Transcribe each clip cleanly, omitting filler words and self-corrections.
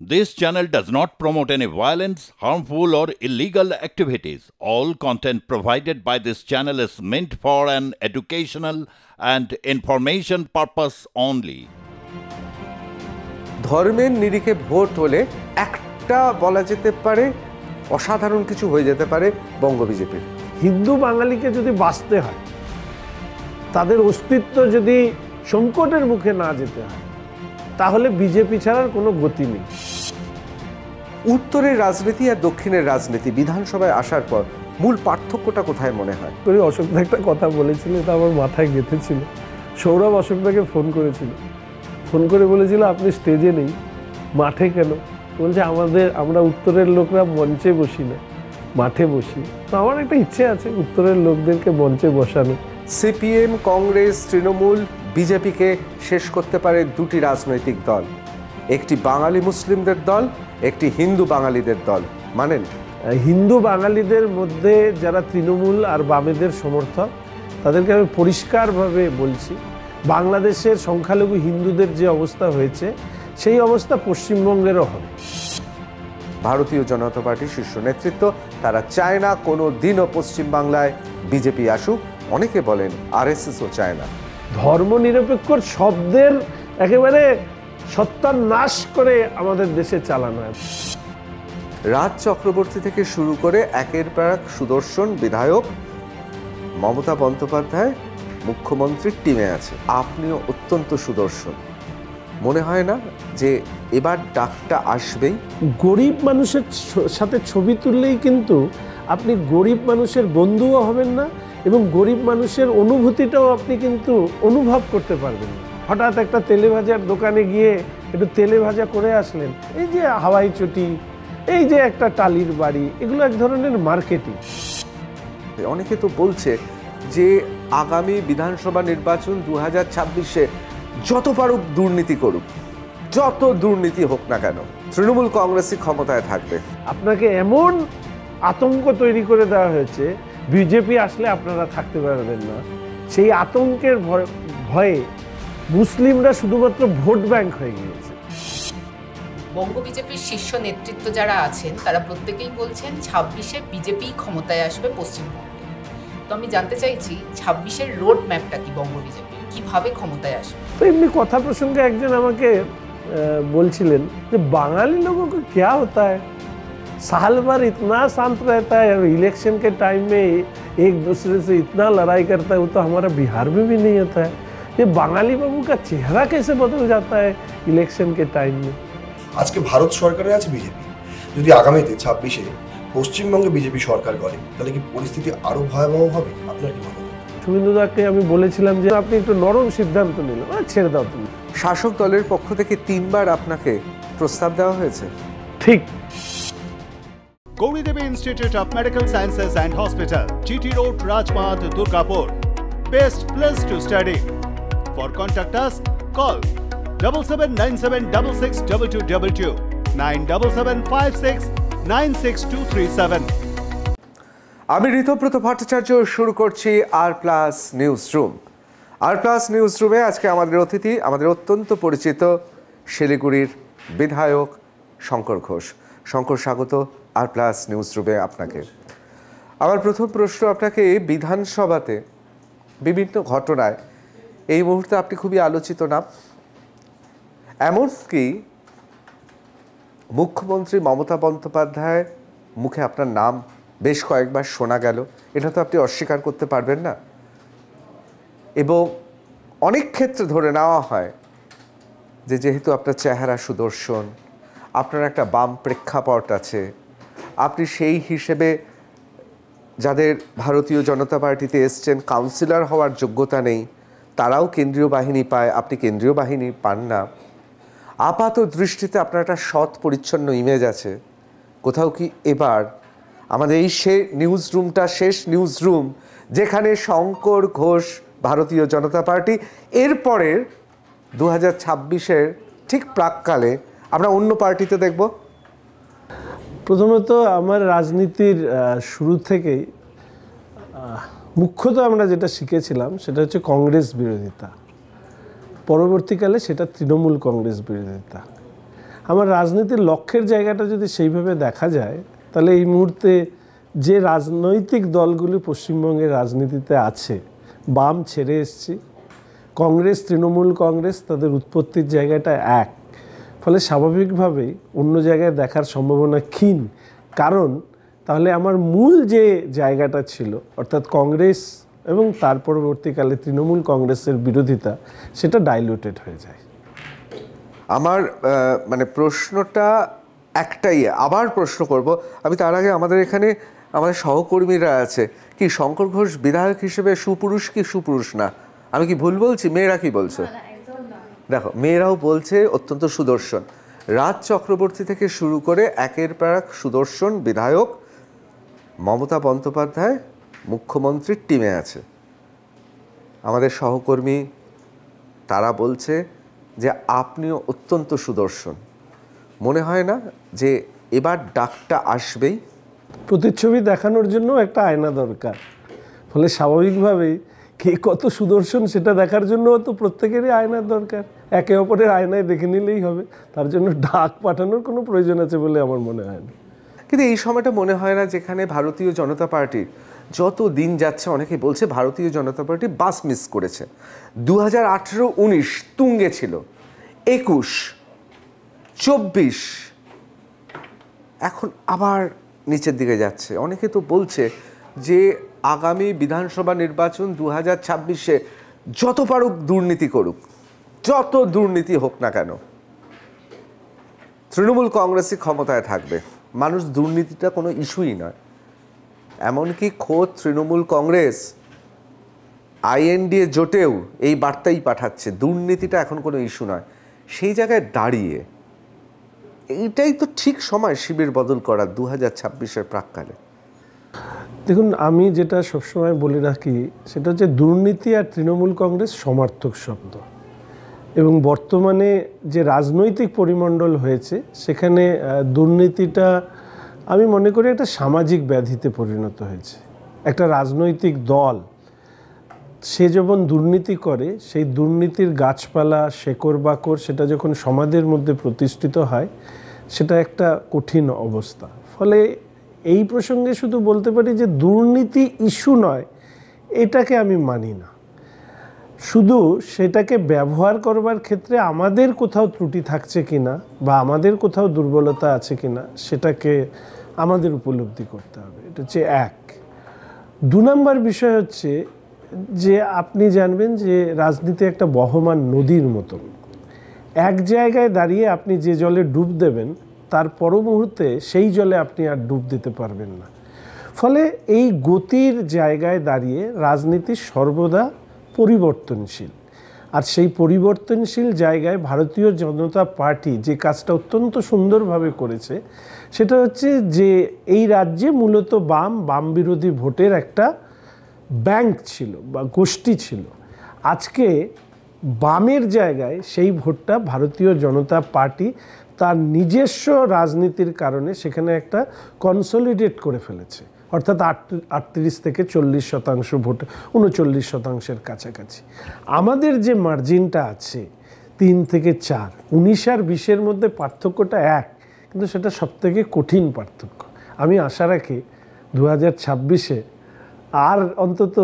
This channel does not promote any violence, harmful, or illegal activities. All content provided by this channel is meant for an educational and information purpose only. ধর্মের নিরিখে vote হলে একটা বলা যেতে পারে অসাধারণ কিছু হয়ে যেতে পারে বঙ্গ বিজেপির। হিন্দু বাঙালিকে যদি বাঁচতে হয়, তাদের অস্তিত্ব যদি সংকটের মুখে না যেতে হয়, তাহলে বিজেপি ছাড়ার কোনো গতি নেই। উত্তরের রাজনীতি আর দক্ষিণের রাজনীতি বিধানসভায় আসার পর মূল পার্থক্যটা কোথায় মনে হয়? অশোকদা একটা কথা বলেছিল, তা আমার মাথায় গেঁথেছিল। সৌরভ অশোকদাকে ফোন করেছিল, ফোন করে বলেছিল আপনি স্টেজে নেই, মাঠে কেন? বলছে আমরা উত্তরের লোকরা মঞ্চে বসি না, মাঠে বসি। তো আমার একটা ইচ্ছে আছে উত্তরের লোকদেরকে মঞ্চে বসানো। সিপিএম, কংগ্রেস, তৃণমূল বিজেপিকে শেষ করতে পারে দুটি রাজনৈতিক দল, একটি বাঙালি মুসলিমদের দল, একটি হিন্দু বাঙালিদের দল। মানেন? হিন্দু বাঙালিদের মধ্যে যারা তৃণমূল আর বামেদের সমর্থক, তাদেরকে আমি পরিষ্কারভাবে বলছি, বাংলাদেশের সংখ্যালঘু হিন্দুদের যে অবস্থা হয়েছে সেই অবস্থা পশ্চিমবঙ্গেরও হবে। ভারতীয় জনতা পার্টির শীর্ষ নেতৃত্ব তারা চায় না কোনো দিনও পশ্চিমবাংলায় বিজেপি আসুক। অনেকে বলেন আরএসএসও চায় না। ধর্মনিরপেক্ষ শব্দের একেবারে সত্যানাশ করে আমাদের দেশে চালানো হয়। রাজ চক্রবর্তী থেকে শুরু করে একের পর এক সুদর্শন বিধায়ক, মমতা বন্দ্যোপাধ্যায় মুখ্যমন্ত্রীর টিমে আছে, আপনিও অত্যন্ত সুদর্শন। মনে হয় না যে এবার ডাকটা আসবেই? গরিব মানুষের সাথে ছবি তুললেই কিন্তু আপনি গরিব মানুষের বন্ধুও হবেন না, এবং গরিব মানুষের অনুভূতিটাও আপনি কিন্তু অনুভব করতে পারবেন না। হঠাৎ একটা তেলে ভাজার দোকানে গিয়ে একটু তেলে ভাজা করে আসলেন, এই যে হাওয়াই চটি, এই যে একটা টালির বাড়ি, এগুলো এক ধরনের মার্কেটিং। অনেকে তো বলছে যে আগামী বিধানসভা নির্বাচন 2026-এ যত পারুক দুর্নীতি করুক, যত দুর্নীতি হোক না কেন, তৃণমূল কংগ্রেসই ক্ষমতায় থাকবে। আপনাকে এমন আতঙ্ক তৈরি করে দেওয়া হয়েছে, বিজেপি আসলে আপনারা থাকতে পারবেন না। সেই আতঙ্কের ভয়ে মুসলিমরা শুধুমাত্র ভোট ব্যাংক হয়ে গিয়েছে। বঙ্গ বিজেপির শীর্ষ নেতৃত্ব যারা আছেন তারা প্রত্যেকেই বলছেন 26-এ বিজেপি ক্ষমতায় আসবে পশ্চিমবঙ্গে। তো আমি জানতে চাইছি 26-এর রোড ম্যাপটা কি বঙ্গ বিজেপি, কিভাবে ক্ষমতায় আসবে? তো এমনি কথা প্রসঙ্গে একজন আমাকে বলছিলেন যে বাঙালি लोगों को क्या होता है, साल भर इतना शांत रहता है, इलेक्शन के टाइम में एक दूसरे से इतना लड़ाई करता है, वो तो हमारा बिहार में भी नहीं होता है। ये बाঙালি बाबू का चेहरा कैसे बदल जाता है इलेक्शन के टाइम में? আজকে ভারত সরকারে আছে বিজেপি, যদি আগামীতে 26-এ পশ্চিমবঙ্গে বিজেপি সরকার করে, তাহলে কি পরিস্থিতি আরো ভয়াবহ হবে? আপনার কি মনে হয়? শুভেন্দুদাকে আমি বলেছিলাম যে আপনি একটু নরম সিদ্ধান্ত নিলেন, ছেড়ে দাও তুমি। শাসক দলের পক্ষ থেকে 3 বার আপনাকে প্রস্তাব দেওয়া হয়েছে। ঠিক। Gauri Devi Institute of Medical Sciences and Hospital, GT Road, Rajpath, Durgapur. Best place to study. For contact us, call 7797662222, 9775696237. আমি ঋতব্রত ভট্টাচার্য, শুরু করছি আর+ নিউজ রুম। আর+ নিউজ রুমে আজকে আমাদের অতিথি, আমাদের অত্যন্ত পরিচিত শিলিগুড়ির বিধায়ক শঙ্কর ঘোষ। শঙ্কর, স্বাগত আর+ নিউজ রুমে আপনাকে। আমার প্রথম প্রশ্ন আপনাকে, বিধানসভাতে বিভিন্ন ঘটনায় এই মুহূর্তে আপনি খুবই আলোচিত নাম, এমনকি মুখ্যমন্ত্রী মমতা বন্দ্যোপাধ্যায়ের মুখে আপনার নাম বেশ কয়েকবার শোনা গেল, এটা তো আপনি অস্বীকার করতে পারবেন না। এবং অনেক ক্ষেত্রে ধরে নেওয়া হয় যে যেহেতু আপনার চেহারা সুদর্শন, আপনার একটা বাম প্রেক্ষাপট আছে, আপনি সেই হিসেবে যাদের ভারতীয় জনতা পার্টিতে এসছেন কাউন্সিলর হওয়ার যোগ্যতা নেই, তারাও কেন্দ্রীয় বাহিনী পায়, আপনি কেন্দ্রীয় বাহিনী পান না। আপাত দৃষ্টিতে আপনার একটা সৎ পরিচ্ছন্ন ইমেজ আছে। কোথাও কি এবার আমাদের এই নিউজ রুমটা শেষ নিউজ রুম যেখানে শঙ্কর ঘোষ ভারতীয় জনতা পার্টি, এরপরের 2026-এর ঠিক প্রাককালে আমরা অন্য পার্টিতে দেখব? প্রথমত আমার রাজনীতির শুরু থেকেই মুখ্যত আমরা যেটা শিখেছিলাম সেটা হচ্ছে কংগ্রেস বিরোধিতা, পরবর্তীকালে সেটা তৃণমূল কংগ্রেস বিরোধিতা। আমার রাজনীতির লক্ষ্যের জায়গাটা যদি সেইভাবে দেখা যায়, তাহলে এই মুহূর্তে যে রাজনৈতিক দলগুলি পশ্চিমবঙ্গের রাজনীতিতে আছে, বাম ছেড়ে এসছি, কংগ্রেস, তৃণমূল কংগ্রেস, তাদের উৎপত্তির জায়গাটা এক, ফলে স্বাভাবিকভাবেই অন্য জায়গায় দেখার সম্ভাবনা ক্ষীণ। কারণ তাহলে আমার মূল যে জায়গাটা ছিল, অর্থাৎ কংগ্রেস এবং তার পরবর্তীকালে তৃণমূল কংগ্রেসের বিরোধিতা, সেটা ডাইলুটেড হয়ে যায়। আমার মানে প্রশ্নটা একটাই, আবার প্রশ্ন করব আমি। তার আগে আমাদের এখানে আমাদের সহকর্মীরা আছে। কি শঙ্কর ঘোষ বিধায়ক হিসেবে সুপুরুষ কি সুপুরুষ না? আমি কি ভুল বলছি? মেয়েরা কি বলছো? দেখো, মেয়েরাও বলছে অত্যন্ত সুদর্শন। রাজ চক্রবর্তী থেকে শুরু করে একের পর এক সুদর্শন বিধায়ক মমতা বন্দ্যোপাধ্যায় মুখ্যমন্ত্রীর টিমে আছে। আমাদের সহকর্মী তারা বলছে যে আপনিও অত্যন্ত সুদর্শন। মনে হয় না যে এবার ডাকটা আসবেই? প্রতিচ্ছবি দেখানোর জন্য একটা আয়না দরকার, ফলে স্বাভাবিকভাবেই কে কত সুদর্শন সেটা দেখার জন্য তো প্রত্যেকেরই আয়নার দরকার। একে অপরের আয়নায় দেখে নিলেই হবে, তার জন্য ডাক পাঠানোর কোনো প্রয়োজন আছে বলে আমার মনে হয় না। কিন্তু এই সময়টা মনে হয় না যেখানে ভারতীয় জনতা পার্টি যত দিন যাচ্ছে, অনেকে বলছে ভারতীয় জনতা পার্টি বাস মিস করেছে। 2018-19 তুঙ্গে ছিল, 21-24 এখন আবার নিচের দিকে যাচ্ছে। অনেকে তো বলছে যে আগামী বিধানসভা নির্বাচন 2026-এ যত পারুক দুর্নীতি করুক, যত দুর্নীতি হোক না কেন, তৃণমূল কংগ্রেসই ক্ষমতায় থাকবে। মানুষ দুর্নীতিটা কোনো ইস্যুই নয়। এমনকি খোদ তৃণমূল কংগ্রেস INDA জোটেও এই বার্তাই পাঠাচ্ছে, দুর্নীতিটা এখন কোনো ইস্যু নয়। সেই জায়গায় দাঁড়িয়ে এইটাই তো ঠিক সময় শিবির বদল করার 2026-এর প্রাক্কালে। দেখুন, আমি যেটা সবসময় বলে রাখি সেটা হচ্ছে দুর্নীতি আর তৃণমূল কংগ্রেস সমার্থক শব্দ, এবং বর্তমানে যে রাজনৈতিক পরিমণ্ডল হয়েছে সেখানে দুর্নীতিটা আমি মনে করি একটা সামাজিক ব্যাধিতে পরিণত হয়েছে। একটা রাজনৈতিক দল সে যখন দুর্নীতি করে, সেই দুর্নীতির গাছপালা, শেকড় বাকড় সেটা যখন সমাজের মধ্যে প্রতিষ্ঠিত হয়, সেটা একটা কঠিন অবস্থা। ফলে এই প্রসঙ্গে শুধু বলতে পারি যে দুর্নীতি ইস্যু নয়, এটাকে আমি মানি না। শুধু সেটাকে ব্যবহার করবার ক্ষেত্রে আমাদের কোথাও ত্রুটি থাকছে কিনা বা আমাদের কোথাও দুর্বলতা আছে কিনা সেটাকে আমাদের উপলব্ধি করতে হবে। এটা হচ্ছে এক। 2 নম্বর বিষয় হচ্ছে যে আপনি জানবেন যে রাজনীতি একটা বহমান নদীর মতন। এক জায়গায় দাঁড়িয়ে আপনি যে জলে ডুব দেবেন, তার পর মুহূর্তে সেই জলে আপনি আর ডুব দিতে পারবেন না। ফলে এই গতির জায়গায় দাঁড়িয়ে রাজনীতি সর্বদা পরিবর্তনশীল। আর সেই পরিবর্তনশীল জায়গায় ভারতীয় জনতা পার্টি যে কাজটা অত্যন্ত সুন্দরভাবে করেছে সেটা হচ্ছে যে এই রাজ্যে মূলত বাম বিরোধী ভোটের একটা ব্যাংক ছিল বা গোষ্ঠী ছিল। আজকে বামের জায়গায় সেই ভোটটা ভারতীয় জনতা পার্টি তার নিজস্ব রাজনীতির কারণে সেখানে একটা কনসলিডেট করে ফেলেছে, অর্থাৎ 38 থেকে 40% ভোট, 39%-এর কাছাকাছি। আমাদের যে মার্জিনটা আছে 3 থেকে 4, 19 আর 20-এর মধ্যে পার্থক্যটা এক, কিন্তু সেটা সবথেকে কঠিন পার্থক্য। আমি আশা রাখি 2026-এ আর অন্তত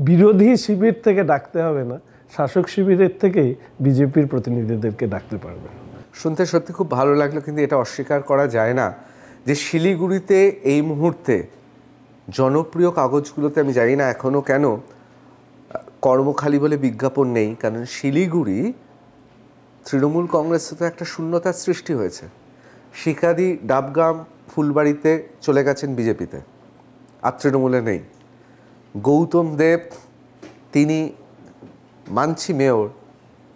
বিরোধী শিবির থেকে ডাকতে হবে না, শাসক শিবিরের থেকেই বিজেপির প্রতিনিধিদেরকে ডাকতে পারবে। শুনতে সত্যি খুব ভালো লাগলো, কিন্তু এটা অস্বীকার করা যায় না যে শিলিগুড়িতে এই মুহূর্তে জনপ্রিয় কাগজগুলোতে, আমি জানি না এখনও কেন কর্মখালি বলে বিজ্ঞাপন নেই, কারণ শিলিগুড়ি তৃণমূল কংগ্রেসে তো একটা শূন্যতার সৃষ্টি হয়েছে। শিকারি ডাবগ্রাম ফুলবাড়িতে চলে গেছেন বিজেপিতে, আর তৃণমূলে নেই। গৌতম দেব তিনি মানছি মেয়র,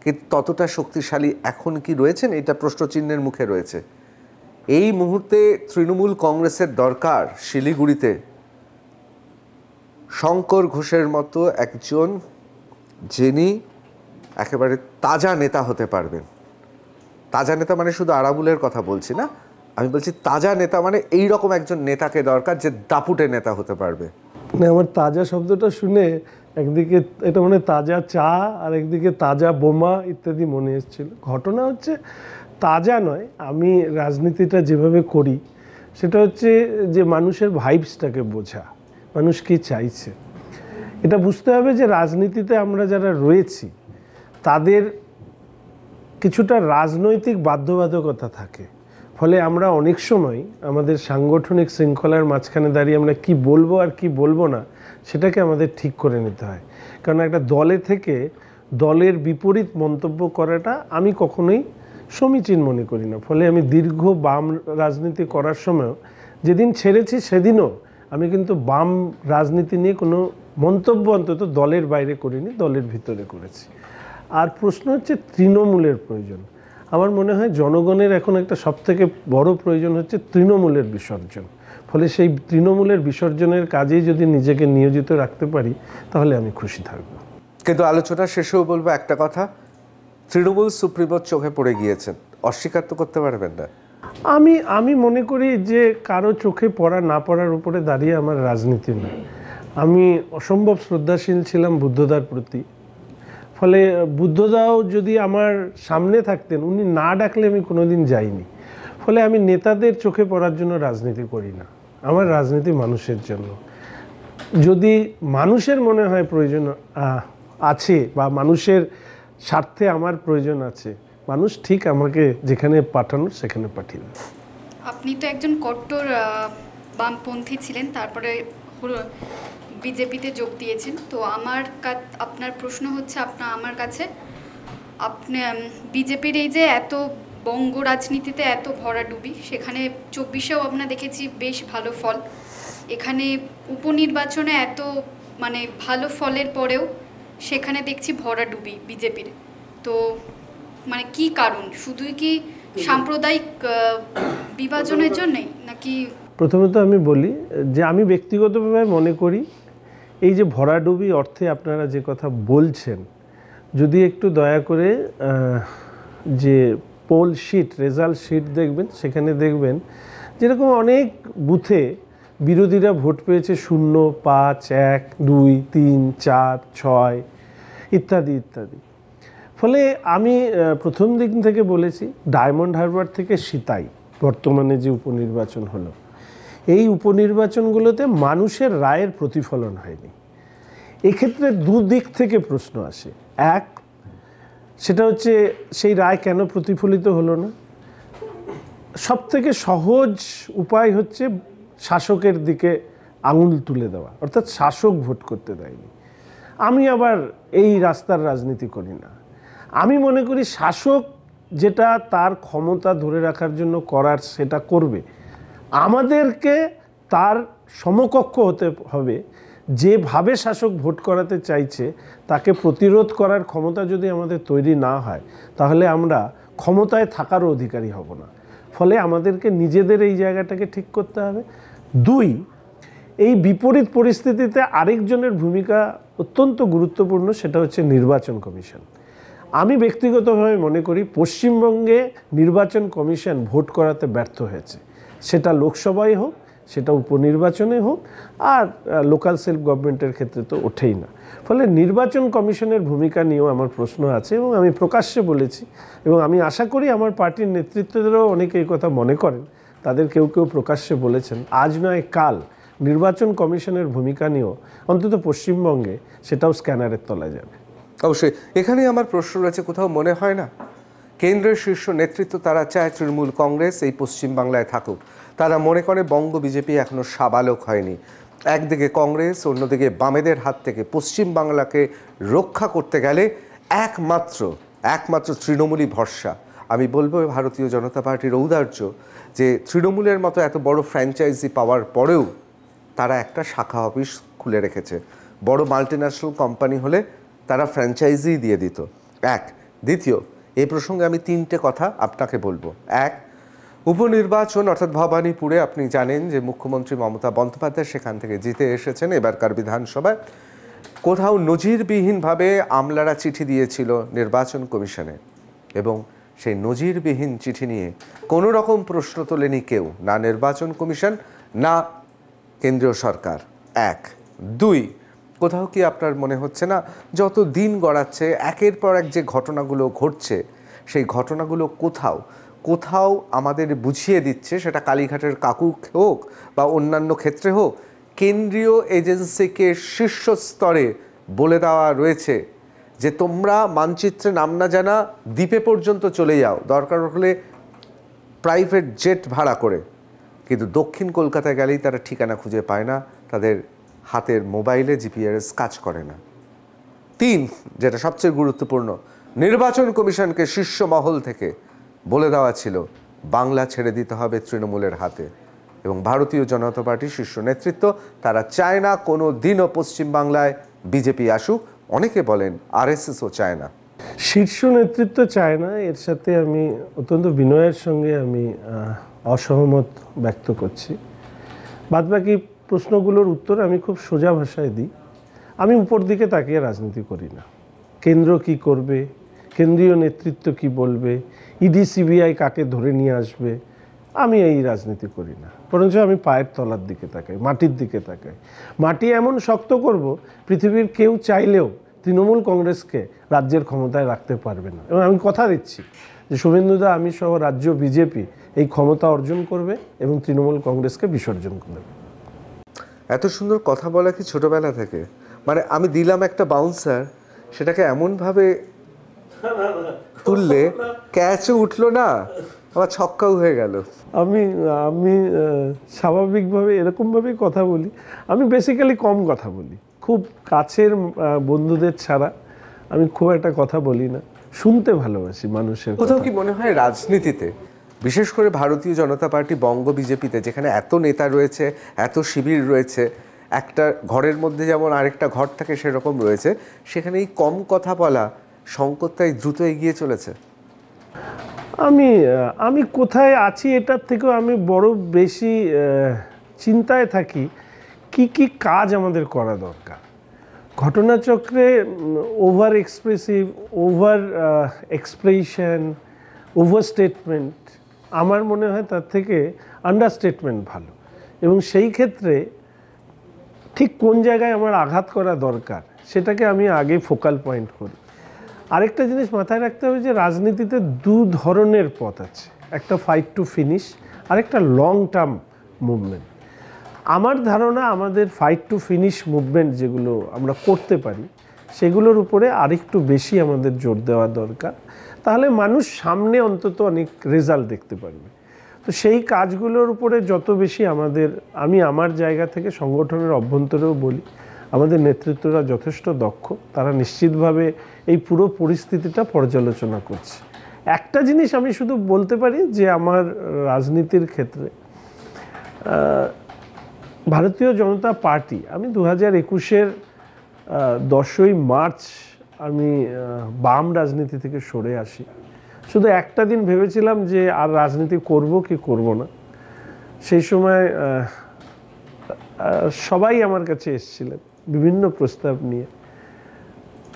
কিন্তু ততটা শক্তিশালী এখন কি রয়েছেন, এটা প্রশ্নচিহ্নের মুখে রয়েছে। এই মুহূর্তে তৃণমূল কংগ্রেসের দরকার শিলিগুড়িতে শঙ্কর ঘোষের মতো একজন, যিনি একেবারে তাজা নেতা হতে পারবেন। তাজা নেতা মানে শুধু আরাবুলের কথা বলছি না, আমি বলছি তাজা নেতা মানে এই রকম একজন নেতাকে দরকার যে দাপুটে নেতা হতে পারবে। মানে আমার তাজা শব্দটা শুনে একদিকে এটা মানে তাজা চা আর একদিকে তাজা বোমা ইত্যাদি মনে এসেছিল। ঘটনা হচ্ছে তাজা নয়, আমি রাজনীতিটা যেভাবে করি সেটা হচ্ছে যে মানুষের ভাইবসটাকে বোঝা, মানুষ কী চাইছে। এটা বুঝতে হবে যে রাজনীতিতে আমরা যারা রয়েছি তাদের কিছুটা রাজনৈতিক বাধ্যবাধকতা থাকে, ফলে আমরা অনেক সময় আমাদের সাংগঠনিক শৃঙ্খলার মাঝখানে দাঁড়িয়ে আমরা কি বলবো আর কি বলবো না সেটাকে আমাদের ঠিক করে নিতে হয়। কারণ একটা দলে থেকে দলের বিপরীত মন্তব্য করাটা আমি কখনোই সমীচীন মনে করি না। ফলে আমি দীর্ঘ বাম রাজনীতি করার সময় যেদিন ছেড়েছি সেদিনও আমি কিন্তু বাম রাজনীতি নিয়ে কোনো মন্তব্য অন্তত দলের বাইরে করিনি, দলের ভিতরে করেছি। আর প্রশ্ন হচ্ছে তৃণমূলের প্রয়োজন। আমার মনে হয় জনগণের এখন একটা সবথেকে বড় প্রয়োজন হচ্ছে তৃণমূলের বিসর্জন। ফলে সেই তৃণমূলের বিসর্জনের কাজেই যদি নিজেকে নিয়োজিত রাখতে পারি তাহলে আমি খুশি থাকব। কিন্তু আলোচনা শেষেও বলবো একটা কথা, তৃণমূল সুপ্রিমোর চোখে পড়ে গিয়েছেন, অস্বীকার তো করতে পারবেন না। আমি মনে করি যে কারো চোখে পড়া না পড়ার উপরে দাঁড়িয়ে আমার রাজনীতি নয়। আমি অসম্ভব শ্রদ্ধাশীল ছিলাম বুদ্ধদার প্রতি। ফলে বুদ্ধদাও যদি আমার সামনে থাকতেন, উনি না ডাকলে আমি কোনোদিন যাইনি। ফলে আমি নেতাদের চোখে পড়ার জন্য রাজনীতি করি না, আমার রাজনীতি মানুষের জন্য। যদি মানুষের মনে হয় প্রয়োজন আছে বা মানুষের স্বার্থে আমার প্রয়োজন আছে, মানুষ ঠিক আমাকে যেখানে পাঠানোর সেখানে পাঠিয়ে দেবে। আপনি তো একজন কট্টর বামপন্থী ছিলেন, তারপরে বিজেপিতে যোগ দিয়েছেন। তো আপনার প্রশ্ন হচ্ছে আমার কাছে, আপনি বিজেপির এই যে এত বঙ্গ রাজনীতিতে এত ভরাডুবি, সেখানে 24-এও আমরা দেখেছি বেশ ভালো ফল, এখানে উপনির্বাচনে এত মানে ভালো ফলের পরেও সেখানে দেখছি ভরাডুবি বিজেপির। তো মানে কি কারণ? শুধুই কি সাম্প্রদায়িক বিভাজনের জন্যই নাকি? প্রথমত আমি বলি যে আমি ব্যক্তিগতভাবে মনে করি এই যে ভরাডুবি অর্থে আপনারা যে কথা বলছেন, যদি একটু দয়া করে যে পোল শিট, রেজাল্ট শিট দেখবেন, সেখানে দেখবেন যেরকম অনেক বুথে বিরোধীরা ভোট পেয়েছে 0, 5, 1, 2, 3, 4, 6 ইত্যাদি ইত্যাদি। ফলে আমি প্রথম দিক থেকে বলেছি ডায়মন্ড হারবার থেকে সিতাই বর্তমানে যে উপনির্বাচন হলো, এই উপনির্বাচনগুলোতে মানুষের রায়ের প্রতিফলন হয়নি। এক্ষেত্রে দুদিক থেকে প্রশ্ন আসে। এক, সেটা হচ্ছে সেই রায় কেন প্রতিফলিত হলো না? সবথেকে সহজ উপায় হচ্ছে শাসকের দিকে আঙুল তুলে দেওয়া, অর্থাৎ শাসক ভোট করতে দেয়নি। আমি আবার এই রাস্তার রাজনীতি করি না। আমি মনে করি শাসক যেটা তার ক্ষমতা ধরে রাখার জন্য করার সেটা করবে, আমাদেরকে তার সমকক্ষ হতে হবে। যেভাবে শাসক ভোট করাতে চাইছে তাকে প্রতিরোধ করার ক্ষমতা যদি আমাদের তৈরি না হয় তাহলে আমরা ক্ষমতায় থাকারও অধিকারী হব না। ফলে আমাদেরকে নিজেদের এই জায়গাটাকে ঠিক করতে হবে। 2, এই বিপরীত পরিস্থিতিতে আরেকজনের ভূমিকা অত্যন্ত গুরুত্বপূর্ণ, সেটা হচ্ছে নির্বাচন কমিশন। আমি ব্যক্তিগতভাবে মনে করি পশ্চিমবঙ্গে নির্বাচন কমিশন ভোট করাতে ব্যর্থ হয়েছে, সেটা লোকসভায় হোক, সেটা উপনির্বাচনে হোক, আর লোকাল সেলফ গভর্নমেন্টের ক্ষেত্রে তো ওঠেই না। ফলে নির্বাচন কমিশনের ভূমিকা নিয়েও আমার প্রশ্ন আছে এবং আমি প্রকাশ্যে বলেছি, এবং আমি আশা করি আমার পার্টির নেতৃত্বদেরও অনেকে এই কথা মনে করেন, তাদের কেউ কেউ প্রকাশ্যে বলেছেন আজ নয় কাল নির্বাচন কমিশনের ভূমিকা নিয়েও অন্তত পশ্চিমবঙ্গে সেটাও স্ক্যানারের তলায় যাবে। অবশ্যই এখানেই আমার প্রশ্ন রয়েছে, কোথাও মনে হয় না কেন্দ্রের শীর্ষ নেতৃত্ব তারা চায় তৃণমূল কংগ্রেস এই পশ্চিমবাংলায় থাকুক? তারা মনে করে বঙ্গ বিজেপি এখনও সাবালক হয়নি। একদিকে কংগ্রেস, অন্যদিকে বামেদের হাত থেকে পশ্চিমবাংলাকে রক্ষা করতে গেলে একমাত্র তৃণমূলই ভরসা। আমি বলবো ভারতীয় জনতা পার্টির ঔদার্য যে তৃণমূলের মতো এত বড় ফ্র্যাঞ্চাইজি পাওয়ার পরেও তারা একটা শাখা অফিস খুলে রেখেছে। বড় মাল্টিন্যাশনাল কোম্পানি হলে তারা ফ্র্যাঞ্চাইজি দিয়ে দিত। দ্বিতীয়, এই প্রসঙ্গে আমি 3টে কথা আপনাকে বলবো। উপনির্বাচন অর্থাৎ ভবানীপুরে আপনি জানেন যে মুখ্যমন্ত্রী মমতা বন্দ্যোপাধ্যায় সেখান থেকে জিতে এসেছেন এবারকার বিধানসভায়। কোথাও নজিরবিহীনভাবে আমলারা চিঠি দিয়েছিল নির্বাচন কমিশনে, এবং সেই নজিরবিহীন চিঠি নিয়ে কোনো রকম প্রশ্ন তোলেনি কেউ, না নির্বাচন কমিশন না কেন্দ্রীয় সরকার। 2, কোথাও কি আপনার মনে হচ্ছে না যত দিন গড়াচ্ছে একের পর এক যে ঘটনাগুলো ঘটছে সেই ঘটনাগুলো কোথাও কোথাও আমাদের বুঝিয়ে দিচ্ছে, সেটা কালীঘাটের কাকু হোক বা অন্যান্য ক্ষেত্রে হোক, কেন্দ্রীয় এজেন্সিকে শীর্ষস্তরে বলে দেওয়া রয়েছে যে তোমরা মানচিত্রে নাম না জানা দ্বীপে পর্যন্ত চলে যাও, দরকার হলে প্রাইভেট জেট ভাড়া করে। কিন্তু দক্ষিণ কলকাতায় গেলেই তারা ঠিকানা খুঁজে পায় না, তাদের হাতের মোবাইলে জিপিআরএস কাজ করে না। 3, যেটা সবচেয়ে গুরুত্বপূর্ণ, নির্বাচন কমিশনকে শীর্ষ মহল থেকে বলে দেওয়া ছিল বাংলা ছেড়ে দিতে হবে তৃণমূলের হাতে, এবং ভারতীয় জনতা পার্টির শীর্ষ নেতৃত্ব তারা চায় না কোনো দিনও পশ্চিমবাংলায় বিজেপি আসুক। অনেকে বলেন আরএসএসও চায় না। শীর্ষ নেতৃত্ব চায় না, এর সাথে আমি অত্যন্ত বিনয়ের সঙ্গে আমি অসহমত ব্যক্ত করছি। বাদবাকি প্রশ্নগুলোর উত্তর আমি খুব সোজা ভাষায় দিই। আমি উপর দিকে তাকিয়ে রাজনীতি করি না। কেন্দ্র কি করবে, কেন্দ্রীয় নেতৃত্ব কি বলবে, ইডি সিবিআই কাকে ধরে নিয়ে আসবে, আমি এই রাজনীতি করি না। বরঞ্চ আমি পায়ের তলার দিকে তাকাই, মাটির দিকে তাকাই। মাটি এমন শক্ত করব পৃথিবীর কেউ চাইলেও তৃণমূল কংগ্রেসকে রাজ্যের ক্ষমতায় রাখতে পারবে না। এবং আমি কথা দিচ্ছি যে শুভেন্দুদা, আমি সহ রাজ্য বিজেপি এই ক্ষমতা অর্জন করবে এবং তৃণমূল কংগ্রেসকে বিসর্জন করবে। এত সুন্দর কথা বলা কি ছোটবেলা থেকে? মানে আমি দিলাম একটা বাউন্সার, সেটাকে এমনভাবে তুললে ক্যাচও উঠলো না, আবার ছক্কাও হয়ে গেল। আমি স্বাভাবিকভাবে এরকমভাবেই কথা বলি। আমি বেসিক্যালি কম কথা বলি, খুব কাছের বন্ধুদের ছাড়া আমি খুব একটা কথা বলি না। শুনতে ভালোবাসি মানুষের। কোথাও কি মনে হয় রাজনীতিতে, বিশেষ করে ভারতীয় জনতা পার্টি বঙ্গ বিজেপিতে, যেখানে এত নেতা রয়েছে, এত শিবির রয়েছে, একটা ঘরের মধ্যে যেমন আরেকটা ঘর থাকে সেরকম রয়েছে, সেখানে এই কম কথা বলা সংকটটাই দ্রুত এগিয়ে চলেছে? আমি কোথায় আছি এটার থেকেও আমি বড় বেশি চিন্তায় থাকি কি কাজ আমাদের করা দরকার। ঘটনাচক্রে over expressive, over expression, over statement, আমার মনে হয় তার থেকে আন্ডারস্টেটমেন্ট ভালো। এবং সেই ক্ষেত্রে ঠিক কোন জায়গায় আমার আঘাত করা দরকার সেটাকে আমি আগে ফোকাল পয়েন্ট করি। আরেকটা জিনিস মাথায় রাখতে হবে যে রাজনীতিতে 2 ধরনের পথ আছে, একটা ফাইট টু ফিনিশ, আরেকটা লং টার্ম মুভমেন্ট। আমার ধারণা আমাদের ফাইট টু ফিনিশ মুভমেন্ট যেগুলো আমরা করতে পারি সেগুলোর উপরে আরেকটু বেশি আমাদের জোর দেওয়া দরকার, তাহলে মানুষ সামনে অন্তত অনেক রেজাল্ট দেখতে পারবে। তো সেই কাজগুলোর উপরে যত বেশি আমি আমার জায়গা থেকে সংগঠনের অভ্যন্তরেও বলি, আমাদের নেতৃত্বরা যথেষ্ট দক্ষ, তারা নিশ্চিতভাবে এই পুরো পরিস্থিতিটা পর্যালোচনা করছে। একটা জিনিস আমি শুধু বলতে পারি যে আমার রাজনীতির ক্ষেত্রে ভারতীয় জনতা পার্টি, আমি 2021-এর 10ই মার্চ আমি বাম রাজনীতি থেকে সরে আসি। শুধু একটা দিন ভেবেছিলাম যে আর রাজনীতি করব কি করব না। সেই সময় সবাই আমার কাছে এসেছিলেন বিভিন্ন প্রস্তাব নিয়ে।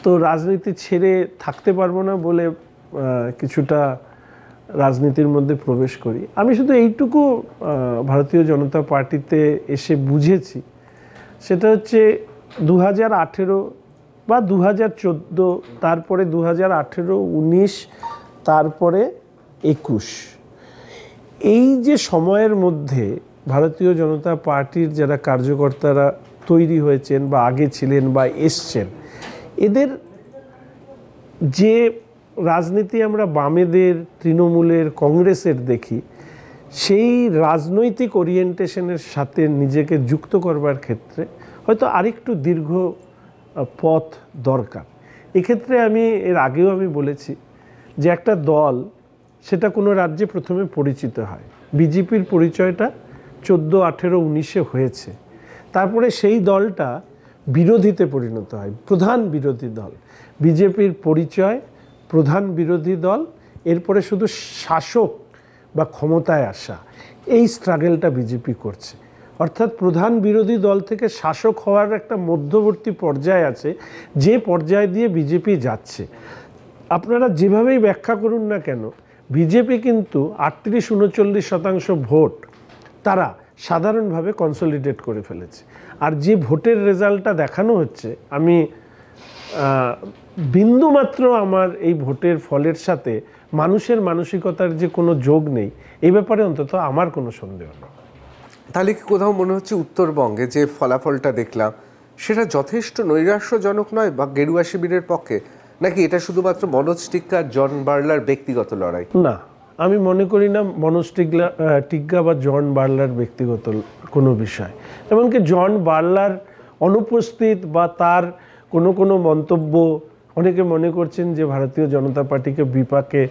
তো রাজনীতি ছেড়ে থাকতে পারবো না বলে কিছুটা রাজনীতির মধ্যে প্রবেশ করি। আমি শুধু এইটুকু ভারতীয় জনতা পার্টিতে এসে বুঝেছি, সেটা হচ্ছে 2018 বা 2014, তারপরে 2018, 19, তারপরে 21, এই যে সময়ের মধ্যে ভারতীয় জনতা পার্টির যারা কার্যকর্তারা তৈরি হয়েছেন বা আগে ছিলেন বা এসছেন, এদের যে রাজনীতি আমরা বামেদের, তৃণমূলের, কংগ্রেসের দেখি, সেই রাজনৈতিক ওরিয়েন্টেশনের সাথে নিজেকে যুক্ত করবার ক্ষেত্রে হয়তো আরেকটু দীর্ঘ পথ দরকার। এক্ষেত্রে এর আগেও আমি বলেছি যে একটা দল সেটা কোনো রাজ্যে প্রথমে পরিচিত হয়। বিজেপির পরিচয়টা 14, 18, 19-এ হয়েছে। তারপরে সেই দলটা বিরোধীতে পরিণত হয়, প্রধান বিরোধী দল। বিজেপির পরিচয় প্রধান বিরোধী দল, এরপরে শুধু শাসক বা ক্ষমতায় আসা, এই স্ট্রাগলটা বিজেপি করছে। অর্থাৎ প্রধান বিরোধী দল থেকে শাসক হওয়ার একটা মধ্যবর্তী পর্যায় আছে, যে পর্যায় দিয়ে বিজেপি যাচ্ছে। আপনারা যেভাবেই ব্যাখ্যা করুন না কেন, বিজেপি কিন্তু 38-39% ভোট তারা সাধারণভাবে কনসলিডেট করে ফেলেছে। আর যে ভোটের রেজাল্টটা দেখানো হচ্ছে, আমি বিন্দুমাত্র আমার এই ভোটের ফলের সাথে মানুষের মানসিকতার যে কোনো যোগ নেই, এই ব্যাপারে অন্তত আমার কোনো সন্দেহ নেই। তাহলে কি কোথাও মনে হচ্ছে উত্তরবঙ্গে যে ফলাফলটা দেখলাম সেটা যথেষ্ট নৈরাশ্যজনক নয় বা গেরুয়া শিবিরের পক্ষে, নাকি এটা শুধুমাত্র মনোজ টিগ্গা জন বার্লার ব্যক্তিগত লড়াই? না, আমি মনে করি না মনোজ টিগ্গা বা জন বার্লার ব্যক্তিগত কোনো বিষয়। এমনকি জন বার্লার অনুপস্থিত বা তার কোনো মন্তব্য অনেকে মনে করছেন যে ভারতীয় জনতা পার্টিকে বিপাকে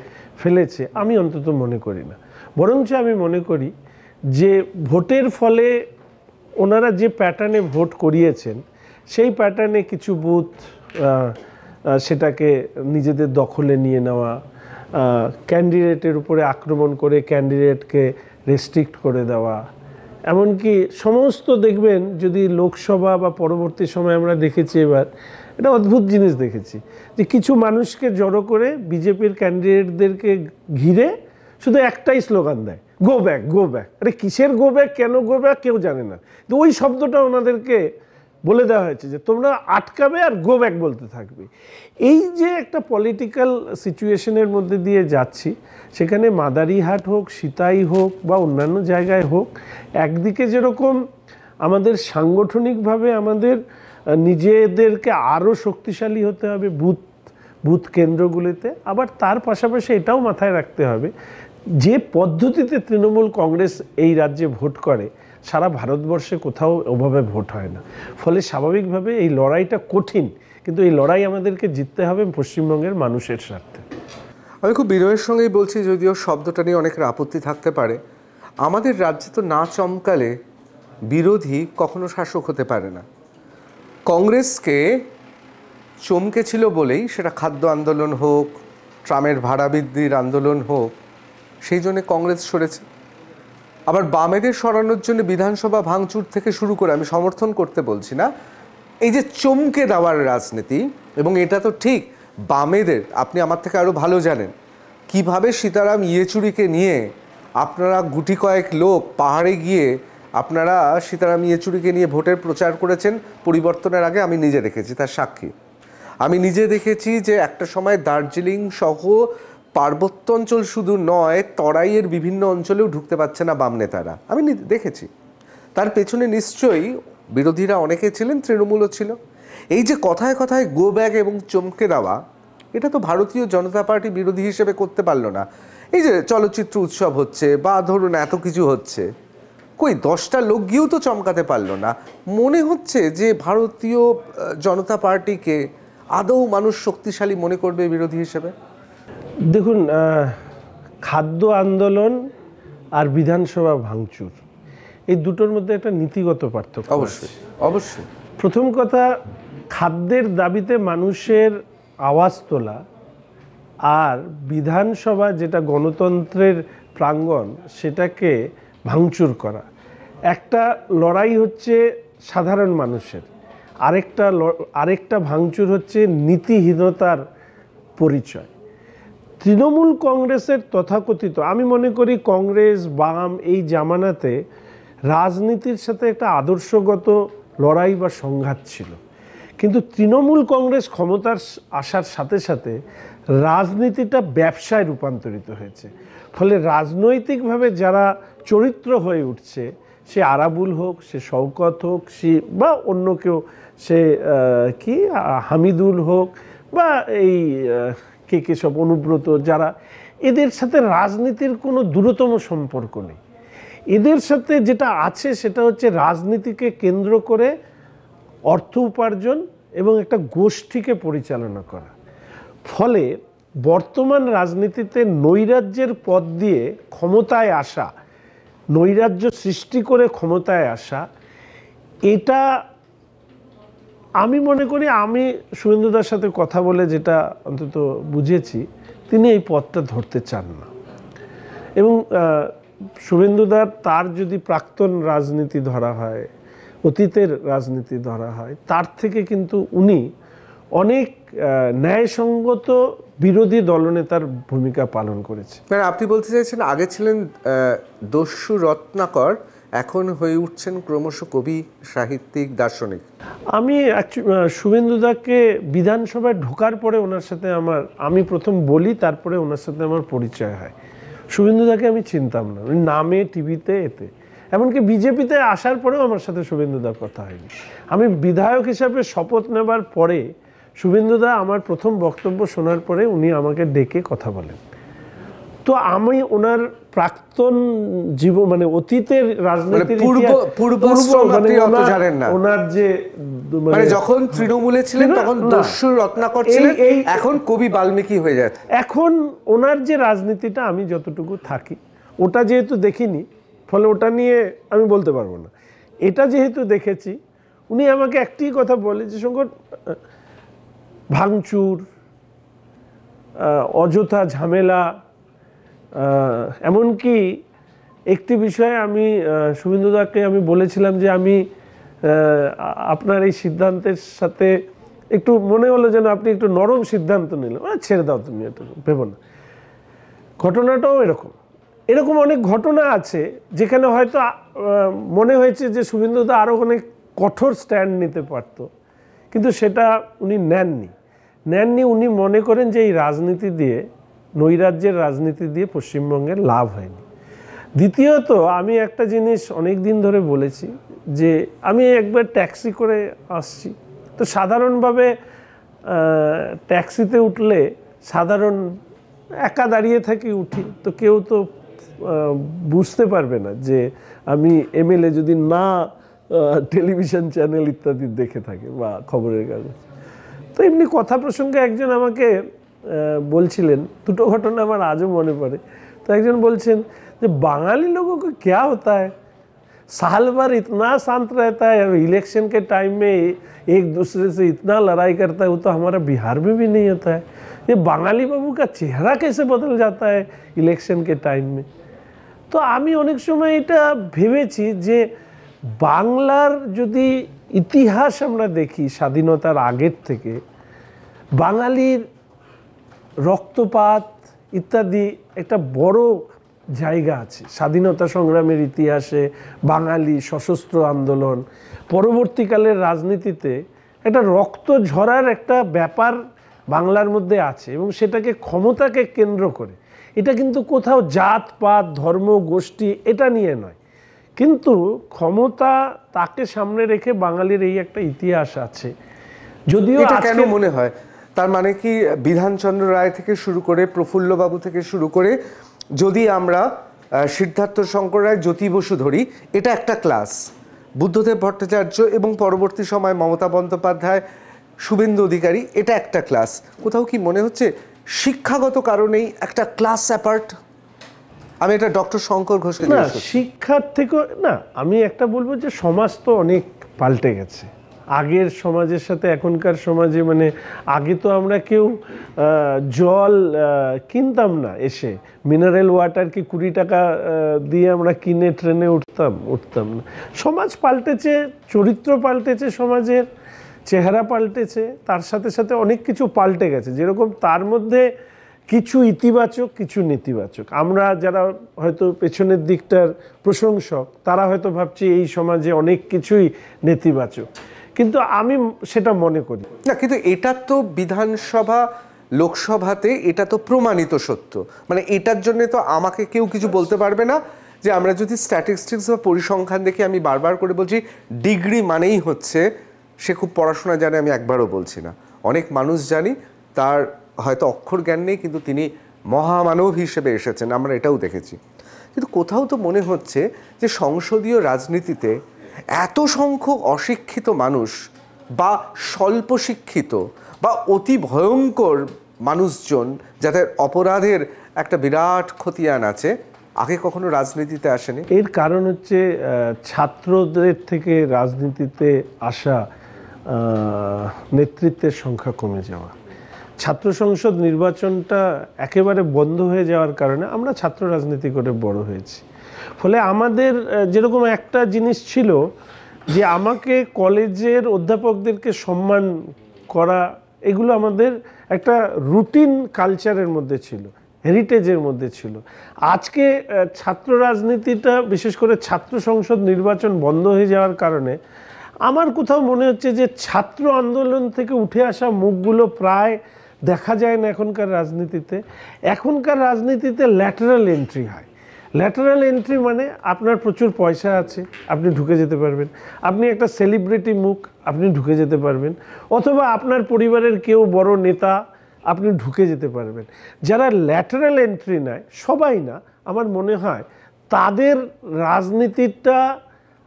ফেলেছে, আমি অন্তত মনে করি না। বরঞ্চ আমি মনে করি যে ভোটের ফলে ওনারা যে প্যাটার্নে ভোট করিয়েছেন সেই প্যাটার্নে কিছু বুথ সেটাকে নিজেদের দখলে নিয়ে নেওয়া, ক্যান্ডিডেটের উপরে আক্রমণ করে ক্যান্ডিডেটকে রেস্ট্রিক্ট করে দেওয়া, এমনকি সমস্ত দেখবেন যদি লোকসভা বা পরবর্তী সময় আমরা দেখেছি, এবার এটা অদ্ভুত জিনিস দেখেছি যে কিছু মানুষকে জড়ো করে বিজেপির ক্যান্ডিডেটদেরকে ঘিরে শুধু একটাই স্লোগান দেয়, গো ব্যাক গো ব্যাক। আরে কিসের গো ব্যাক, কেন গো ব্যাক কেউ জানে না, তো ওই শব্দটা ওনাদেরকে বলে দেওয়া হয়েছে যে তোমরা আটকাবে আর গো ব্যাক বলতে থাকবে। এই যে একটা পলিটিক্যাল সিচুয়েশনের মধ্যে দিয়ে যাচ্ছি, সেখানে মাদারিহাট হোক, সিতাই হোক বা অন্যান্য জায়গায় হোক, একদিকে যেরকম আমাদের সাংগঠনিকভাবে আমাদের নিজেদেরকে আরও শক্তিশালী হতে হবে বুথ কেন্দ্রগুলিতে, আবার তার পাশাপাশি এটাও মাথায় রাখতে হবে যে পদ্ধতিতে তৃণমূল কংগ্রেস এই রাজ্যে ভোট করে সারা ভারতবর্ষে কোথাও ওভাবে ভোট হয় না। ফলে স্বাভাবিকভাবে এই লড়াইটা কঠিন, কিন্তু এই লড়াই আমাদেরকে জিততে হবে পশ্চিমবঙ্গের মানুষের স্বার্থে। আমি খুব বিনয়ের সঙ্গেই বলছি, যদিও শব্দটা নিয়ে অনেকের আপত্তি থাকতে পারে, আমাদের রাজ্যে তো না চমকালে বিরোধী কখনো শাসক হতে পারে না। কংগ্রেসকে চমকেছিল বলেই সেটা খাদ্য আন্দোলন হোক, ট্রামের ভাড়া বৃদ্ধির আন্দোলন হোক, সেই জন্যে কংগ্রেস সরেছে। আবার বামেদের সরানোর জন্য বিধানসভা ভাঙচুর থেকে শুরু করে, আমি সমর্থন করতে বলছি না, এই যে চমকে দেওয়ার রাজনীতি, এবং এটা তো ঠিক বামেদের, আপনি আমার থেকে আরও ভালো জানেন কিভাবে সীতারাম ইয়েচুরিকে নিয়ে আপনারা গুটি কয়েক লোক পাহাড়ে গিয়ে আপনারা সীতারাম ইয়েচুরিকে নিয়ে ভোটের প্রচার করেছেন পরিবর্তনের আগে। আমি নিজে দেখেছি, তার সাক্ষী। আমি নিজে দেখেছি যে একটা সময় দার্জিলিং সহ পার্বত্য অঞ্চল শুধু নয়, তরাইয়ের বিভিন্ন অঞ্চলেও ঢুকতে পারছে না বাম নেতারা, আমি দেখেছি। তার পেছনে নিশ্চয়ই বিরোধীরা অনেকে ছিলেন, তৃণমূলও ছিল। এই যে কথায় কথায় গো ব্যাক এবং চমকে দেওয়া, এটা তো ভারতীয় জনতা পার্টি বিরোধী হিসেবে করতে পারলো না। এই যে চলচ্চিত্র উৎসব হচ্ছে বা ধরুন এত কিছু হচ্ছে, কই 10টা লোক গিয়েও তো চমকাতে পারলো না। মনে হচ্ছে যে ভারতীয় জনতা পার্টিকে আদৌ মানুষ শক্তিশালী মনে করবে বিরোধী হিসেবে? দেখুন, খাদ্য আন্দোলন আর বিধানসভা ভাঙচুর, এই দুটোর মধ্যে একটা নীতিগত পার্থক্য। অবশ্যই অবশ্যই। প্রথম কথা, খাদ্যের দাবিতে মানুষের আওয়াজ তোলা আর বিধানসভা যেটা গণতন্ত্রের প্রাঙ্গণ সেটাকে ভাঙচুর করা, একটা লড়াই হচ্ছে সাধারণ মানুষের, আরেকটা ভাঙচুর হচ্ছে নীতিহীনতার পরিচয়। তৃণমূল কংগ্রেসের তথাকথিত, আমি মনে করি কংগ্রেস বাম এই জামানাতে রাজনীতির সাথে একটা আদর্শগত লড়াই বা সংঘাত ছিল, কিন্তু তৃণমূল কংগ্রেস ক্ষমতার আসার সাথে সাথে রাজনীতিটা ব্যবসায় রূপান্তরিত হয়েছে। ফলে রাজনৈতিকভাবে যারা চরিত্র হয়ে উঠছে, সে আরাবুল হোক, সে শওকত হোক, সে বা অন্য কেউ, সে হামিদুল হোক বা এই কে সব অনুব্রত, যারা, এদের সাথে রাজনীতির কোনো দূরতম সম্পর্ক নেই। এদের সাথে যেটা আছে সেটা হচ্ছে রাজনীতিকে কেন্দ্র করে অর্থ উপার্জন এবং একটা গোষ্ঠীকে পরিচালনা করা। ফলে বর্তমান রাজনীতিতে নৈরাজ্যের পথ দিয়ে ক্ষমতায় আসা, নৈরাজ্য সৃষ্টি করে ক্ষমতায় আসা, এটা আমি মনে করি, আমি শুভেন্দুদার সাথে কথা বলে যেটা অন্তত বুঝেছি, তিনি এই পথটা ধরতে চান না। এবং শুভেন্দুদার তার যদি প্রাক্তন রাজনীতি ধরা হয়, অতীতের রাজনীতি ধরা হয়, তার থেকে কিন্তু উনি অনেক ন্যায়সঙ্গত বিরোধী দলনেতার ভূমিকা পালন করেছে। মানে আপনি বলতে চাইছেন আগে ছিলেন দস্যু রত্নাকর, এখন হয়ে উঠছেন ক্রমশ কবি, সাহিত্যিক, দার্শনিক? আমি শুভেন্দুদাকে বিধানসভায় ঢোকার পরে ওনার সাথে আমি প্রথম বলি, তারপরে ওনার সাথে আমার পরিচয় হয়। শুভেন্দুদাকে আমি চিনতাম না, নামে, টিভিতে, এতে, এমনকি বিজেপিতে আসার পরেও আমার সাথে শুভেন্দুদার কথা হয়নি। আমি বিধায়ক হিসাবে শপথ নেবার পরে শুভেন্দুদা আমার প্রথম বক্তব্য শোনার পরে উনি আমাকে ডেকে কথা বলেন। তো আমি ওনার প্রাক্তন মানে অতীতের রাজনীতির ওনার যে মানে যখন তৃণমূলে ছিলেন তখন দস্যু রত্নাকর ছিলেন, এখন কবি বাল্মীকি হয়ে যায়। এখন ওনার যে রাজনীতিটা আমি যতটুকু থাকি ওটা যেহেতু দেখিনি, ফলে ওটা নিয়ে আমি বলতে পারবো না। এটা যেহেতু দেখেছি, উনি আমাকে একটি কথা বলে যে শঙ্কর, ভাঙচুর, অযথা ঝামেলা, এমনকি একটি বিষয়ে আমি শুভেন্দুদাকে আমি বলেছিলাম যে আমি আপনার এই সিদ্ধান্তের সাথে একটু মনে হলো যেন আপনি একটু নরম সিদ্ধান্ত নিলেন, ছেড়ে দাও তুমি, এটা ভেবো না। ঘটনাটাও এরকম অনেক ঘটনা আছে যেখানে হয়তো মনে হয়েছে যে শুভেন্দুদা আরও অনেক কঠোর স্ট্যান্ড নিতে পারতো, কিন্তু সেটা উনি নেননি। উনি মনে করেন যে এই রাজনীতি দিয়ে, নৈরাজ্যের রাজনীতি দিয়ে পশ্চিমবঙ্গের লাভ হয়নি। দ্বিতীয়ত, আমি একটা জিনিস অনেক দিন ধরে বলেছি যে আমি একবার ট্যাক্সি করে আসছি, তো সাধারণভাবে ট্যাক্সিতে উঠলে সাধারণ একা দাঁড়িয়ে থাকি, উঠি, তো কেউ তো বুঝতে পারবে না যে আমি এমএলএ যদি না টেলিভিশন চ্যানেল ইত্যাদি দেখে থাকে বা খবরের কাগজ। তো এমনি কথা প্রসঙ্গে একজন আমাকে বলছিলেন, দুটো ঘটনা আমার আজও মনে পড়ে। তো একজন বলছেন যে বাঙালি लोगों को क्या होता है, साल भर इतना शांत रहता है, इलेक्शन के टाइम में एक दूसरे से इतना लड़ाई करता है, वो तो हमारा बिहार में भी नहीं होता है। ये बाঙালি बाबू का चेहरा कैसे बदल जाता है इलेक्शन के टाइम में। তো আমি অনেক সময় এটা ভেবেছি যে বাংলার যদি ইতিহাস আমরা দেখি স্বাধীনতার আগের থেকে, বাঙালির রক্তপাত ইত্যাদি একটা বড় জায়গা আছে স্বাধীনতা সংগ্রামের ইতিহাসে। বাঙালি সশস্ত্র আন্দোলন, পরবর্তীকালের রাজনীতিতে একটা রক্ত ঝরার একটা ব্যাপার বাংলার মধ্যে আছে, এবং সেটাকে ক্ষমতাকে কেন্দ্র করে। এটা কিন্তু কোথাও জাত পাত, ধর্ম, গোষ্ঠী এটা নিয়ে নয়, কিন্তু ক্ষমতা তাকে সামনে রেখে বাঙালির এই একটা ইতিহাস আছে। যদিও কেন মনে হয়, তার মানে কি বিধানচন্দ্র রায় থেকে শুরু করে, প্রফুল্লবাবু থেকে শুরু করে, যদি আমরা সিদ্ধার্থ শঙ্কর রায়, জ্যোতি বসু ধরি, এটা একটা ক্লাস। বুদ্ধদেব ভট্টাচার্য এবং পরবর্তী সময় মমতা বন্দ্যোপাধ্যায়, শুভেন্দু অধিকারী, এটা একটা ক্লাস। কোথাও কি মনে হচ্ছে শিক্ষাগত কারণেই একটা ক্লাস অ্যাপার্ট? আমি এটা ডক্টর শঙ্কর ঘোষকে না, শিক্ষার থেকেও না, আমি একটা বলবো যে সমাজ তো অনেক পাল্টে গেছে আগের সমাজের সাথে এখনকার সমাজে। মানে আগে তো আমরা কেউ জল কিনতাম না, এসে মিনারেল ওয়াটার কি 20 টাকা দিয়ে আমরা কিনে ট্রেনে উঠতাম না। সমাজ পাল্টেছে, চরিত্র পাল্টেছে, সমাজের চেহারা পাল্টেছে, তার সাথে সাথে অনেক কিছু পাল্টে গেছে। যেরকম তার মধ্যে কিছু ইতিবাচক, কিছু নেতিবাচক। আমরা যারা হয়তো পেছনের দিকটার প্রশংসক, তারা হয়তো ভাবছি এই সমাজে অনেক কিছুই নেতিবাচক, কিন্তু আমি সেটা মনে করি না। কিন্তু এটা তো বিধানসভা, লোকসভাতে এটা তো প্রমাণিত সত্য। মানে এটার জন্য তো আমাকে কেউ কিছু বলতে পারবে না যে আমরা যদি স্ট্যাটিস্টিক্স বা পরিসংখ্যান দেখি, আমি বারবার করে বলছি ডিগ্রি মানেই হচ্ছে সে খুব পড়াশোনা জানে, আমি একবারও বলছি না। অনেক মানুষ জানি তার হয়তো অক্ষর জ্ঞান নেই, কিন্তু তিনি মহামানব হিসেবে এসেছেন, আমরা এটাও দেখেছি। কিন্তু কোথাও তো মনে হচ্ছে যে সংসদীয় রাজনীতিতে এত সংখ্যক অশিক্ষিত মানুষ বা স্বল্প শিক্ষিত বা অতি ভয়ঙ্কর মানুষজন, যাদের অপরাধের একটা বিরাট খতিয়ান আছে, আগে কখনো রাজনীতিতে আসেনি। এর কারণ হচ্ছে ছাত্রদের থেকে রাজনীতিতে আসা নেতৃত্বের সংখ্যা কমে যাওয়া। ছাত্র সংসদ নির্বাচনটা একেবারে বন্ধ হয়ে যাওয়ার কারণে আমরা ছাত্র রাজনীতি করে বড় হয়েছি। ফলে আমাদের যেরকম একটা জিনিস ছিল যে আমাকে কলেজের অধ্যাপকদেরকে সম্মান করা, এগুলো আমাদের একটা রুটিন কালচারের মধ্যে ছিল। হেরিটেজের মধ্যে ছিল। আজকে ছাত্র রাজনীতিটা, বিশেষ করে ছাত্র সংসদ নির্বাচন বন্ধ হয়ে যাওয়ার কারণে আমার কোথাও মনে হচ্ছে যে ছাত্র আন্দোলন থেকে উঠে আসা মুখগুলো প্রায় দেখা যায় না এখনকার রাজনীতিতে। এখনকার রাজনীতিতে ল্যাটারাল এন্ট্রি হয়। ল্যাটারাল এন্ট্রি মানে আপনার প্রচুর পয়সা আছে, আপনি ঢুকে যেতে পারবেন, আপনি একটা সেলিব্রিটি মুখ, আপনি ঢুকে যেতে পারবেন, অথবা আপনার পরিবারের কেউ বড় নেতা, আপনি ঢুকে যেতে পারবেন। যারা ল্যাটারাল এন্ট্রি নেয়, সবাই না, আমার মনে হয় তাদের রাজনীতিটা,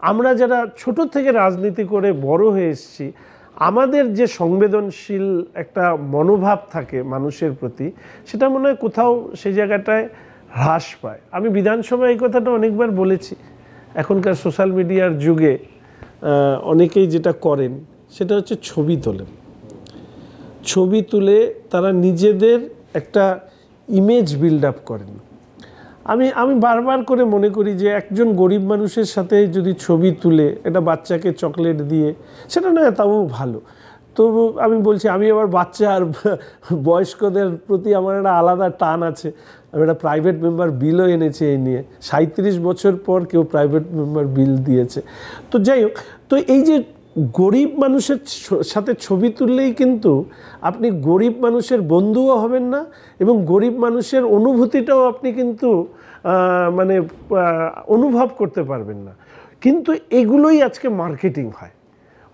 আমরা যারা ছোট থেকে রাজনীতি করে বড় হয়ে এসেছি, আমাদের যে সংবেদনশীল একটা মনোভাব থাকে মানুষের প্রতি, সেটা মনে হয় কোথাও সেই জায়গাটায় হ্রাস পায়। আমি বিধানসভায় এই কথাটা অনেকবার বলেছি। এখনকার সোশ্যাল মিডিয়ার যুগে অনেকেই যেটা করেন সেটা হচ্ছে ছবি তোলেন। ছবি তুলে তারা নিজেদের একটা ইমেজ বিল্ড আপ করেন। আমি বারবার করে মনে করি যে একজন গরিব মানুষের সাথে যদি ছবি তুলে একটা বাচ্চাকে চকলেট দিয়ে, সেটা নয় তাও ভালো, তো আমি বলছি, আমি আবার বাচ্চা আর বয়স্কদের প্রতি আমার একটা আলাদা টান আছে। আমি একটা প্রাইভেট মেম্বার বিলও এনেছি এই নিয়ে, 37 বছর পর কেউ প্রাইভেট মেম্বার বিল দিয়েছে। তো যাই হোক, তো এই যে গরিব মানুষের সাথে ছবি তুললেই কিন্তু আপনি গরিব মানুষের বন্ধুও হবেন না, এবং গরিব মানুষের অনুভূতিটাও আপনি কিন্তু মানে অনুভব করতে পারবেন না। কিন্তু এগুলোই আজকে মার্কেটিং হয়।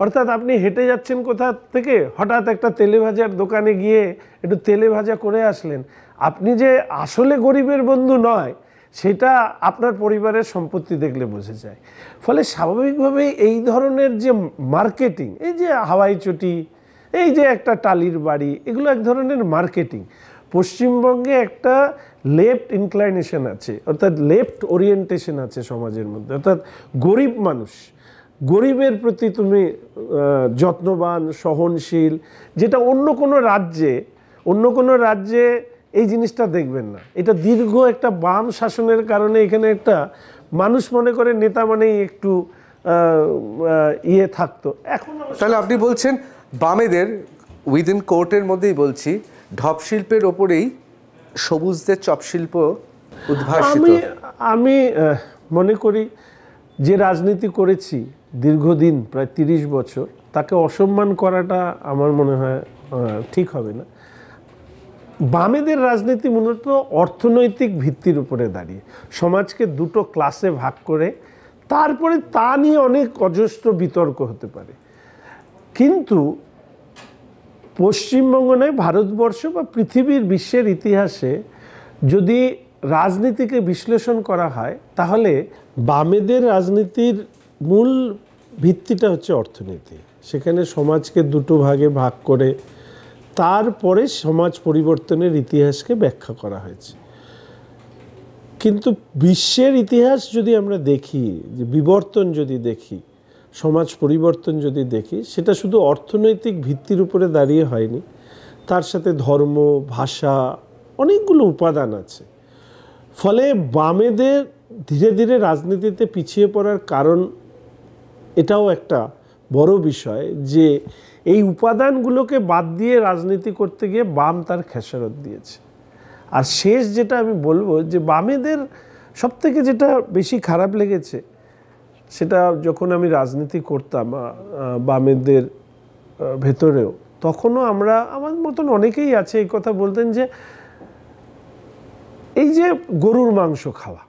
অর্থাৎ আপনি হেঁটে যাচ্ছেন কোথা থেকে, হঠাৎ একটা তেলে ভাজার দোকানে গিয়ে একটু তেলে ভাজা করে আসলেন, আপনি যে আসলে গরিবের বন্ধু নয় সেটা আপনার পরিবারের সম্পত্তি দেখলে বোঝা যায়। ফলে স্বাভাবিকভাবে এই ধরনের যে মার্কেটিং, এই যে হাওয়াই চটি, এই যে একটা টালির বাড়ি, এগুলো এক ধরনের মার্কেটিং। পশ্চিমবঙ্গে একটা লেফট ইনক্লাইনেশন আছে, অর্থাৎ লেফট ওরিয়েন্টেশন আছে সমাজের মধ্যে। অর্থাৎ গরিব মানুষ, গরিবের প্রতি তুমি যত্নবান, সহনশীল, যেটা অন্য কোনো রাজ্যে এই জিনিসটা দেখবেন না। এটা দীর্ঘ একটা বাম শাসনের কারণে এখানে একটা মানুষ মনে করে নেতা মানেই একটু ইয়ে থাকতো। এখন তাহলে আপনি বলছেন বামেদের উইদিন কোর্টের মধ্যেই বলছি, ঢপ শিল্পের ওপরেই সবুজদের চপ শিল্প উদ্ভাসিত। আমি মনে করি যে রাজনীতি করেছি দীর্ঘদিন, প্রায় 30 বছর, তাকে অসম্মান করাটা আমার মনে হয় ঠিক হবে না। বামেদের রাজনীতি মূলত অর্থনৈতিক ভিত্তির উপরে দাঁড়িয়ে, সমাজকে দুটো ক্লাসে ভাগ করে, তারপরে তা নিয়ে অনেক অজস্র বিতর্ক হতে পারে। কিন্তু পশ্চিমবঙ্গ নয়, ভারতবর্ষ বা পৃথিবীর বিশ্বের ইতিহাসে যদি রাজনীতিকে বিশ্লেষণ করা হয়, তাহলে বামেদের রাজনীতির মূল ভিত্তিটা হচ্ছে অর্থনীতি। সেখানে সমাজকে দুটো ভাগে ভাগ করে তারপরে সমাজ পরিবর্তনের ইতিহাসকে ব্যাখ্যা করা হয়েছে। কিন্তু বিশ্বের ইতিহাস যদি আমরা দেখি, যে বিবর্তন যদি দেখি, সমাজ পরিবর্তন যদি দেখি, সেটা শুধু অর্থনৈতিক ভিত্তির উপরে দাঁড়িয়ে হয়নি, তার সাথে ধর্ম, ভাষা, অনেকগুলো উপাদান আছে। ফলে বামেদের ধীরে ধীরে রাজনীতিতে পিছিয়ে পড়ার কারণ এটাও একটা বড় বিষয়, যে এই উপাদানগুলোকে বাদ দিয়ে রাজনীতি করতে গিয়ে বাম তার খেসারত দিয়েছে। আর শেষ যেটা আমি বলবো, যে বামেদের সবথেকে যেটা বেশি খারাপ লেগেছে, সেটা যখন আমি রাজনীতি করতাম বামেদের ভেতরেও, তখনও আমরা, আমার মতন অনেকেই আছে এই কথা বলতেন, যে এই যে গরুর মাংস খাওয়া,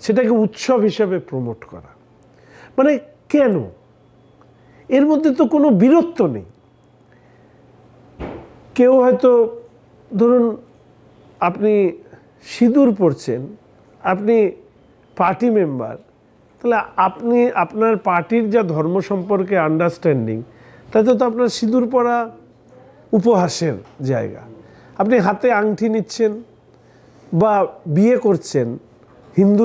সেটাকে উৎসব হিসাবে প্রমোট করা, মানে কেন? এর মধ্যে তো কোনো বীরত্ব নেই। কেউ হয়তো ধরুন আপনি সিঁদুর পরছেন, আপনি পার্টি মেম্বার, তাহলে আপনি আপনার পার্টির যা ধর্ম সম্পর্কে আন্ডারস্ট্যান্ডিং, তাতে তো আপনার সিঁদুর পরা উপহাসের জায়গা। আপনি হাতে আংটি নিচ্ছেন বা বিয়ে করছেন হিন্দু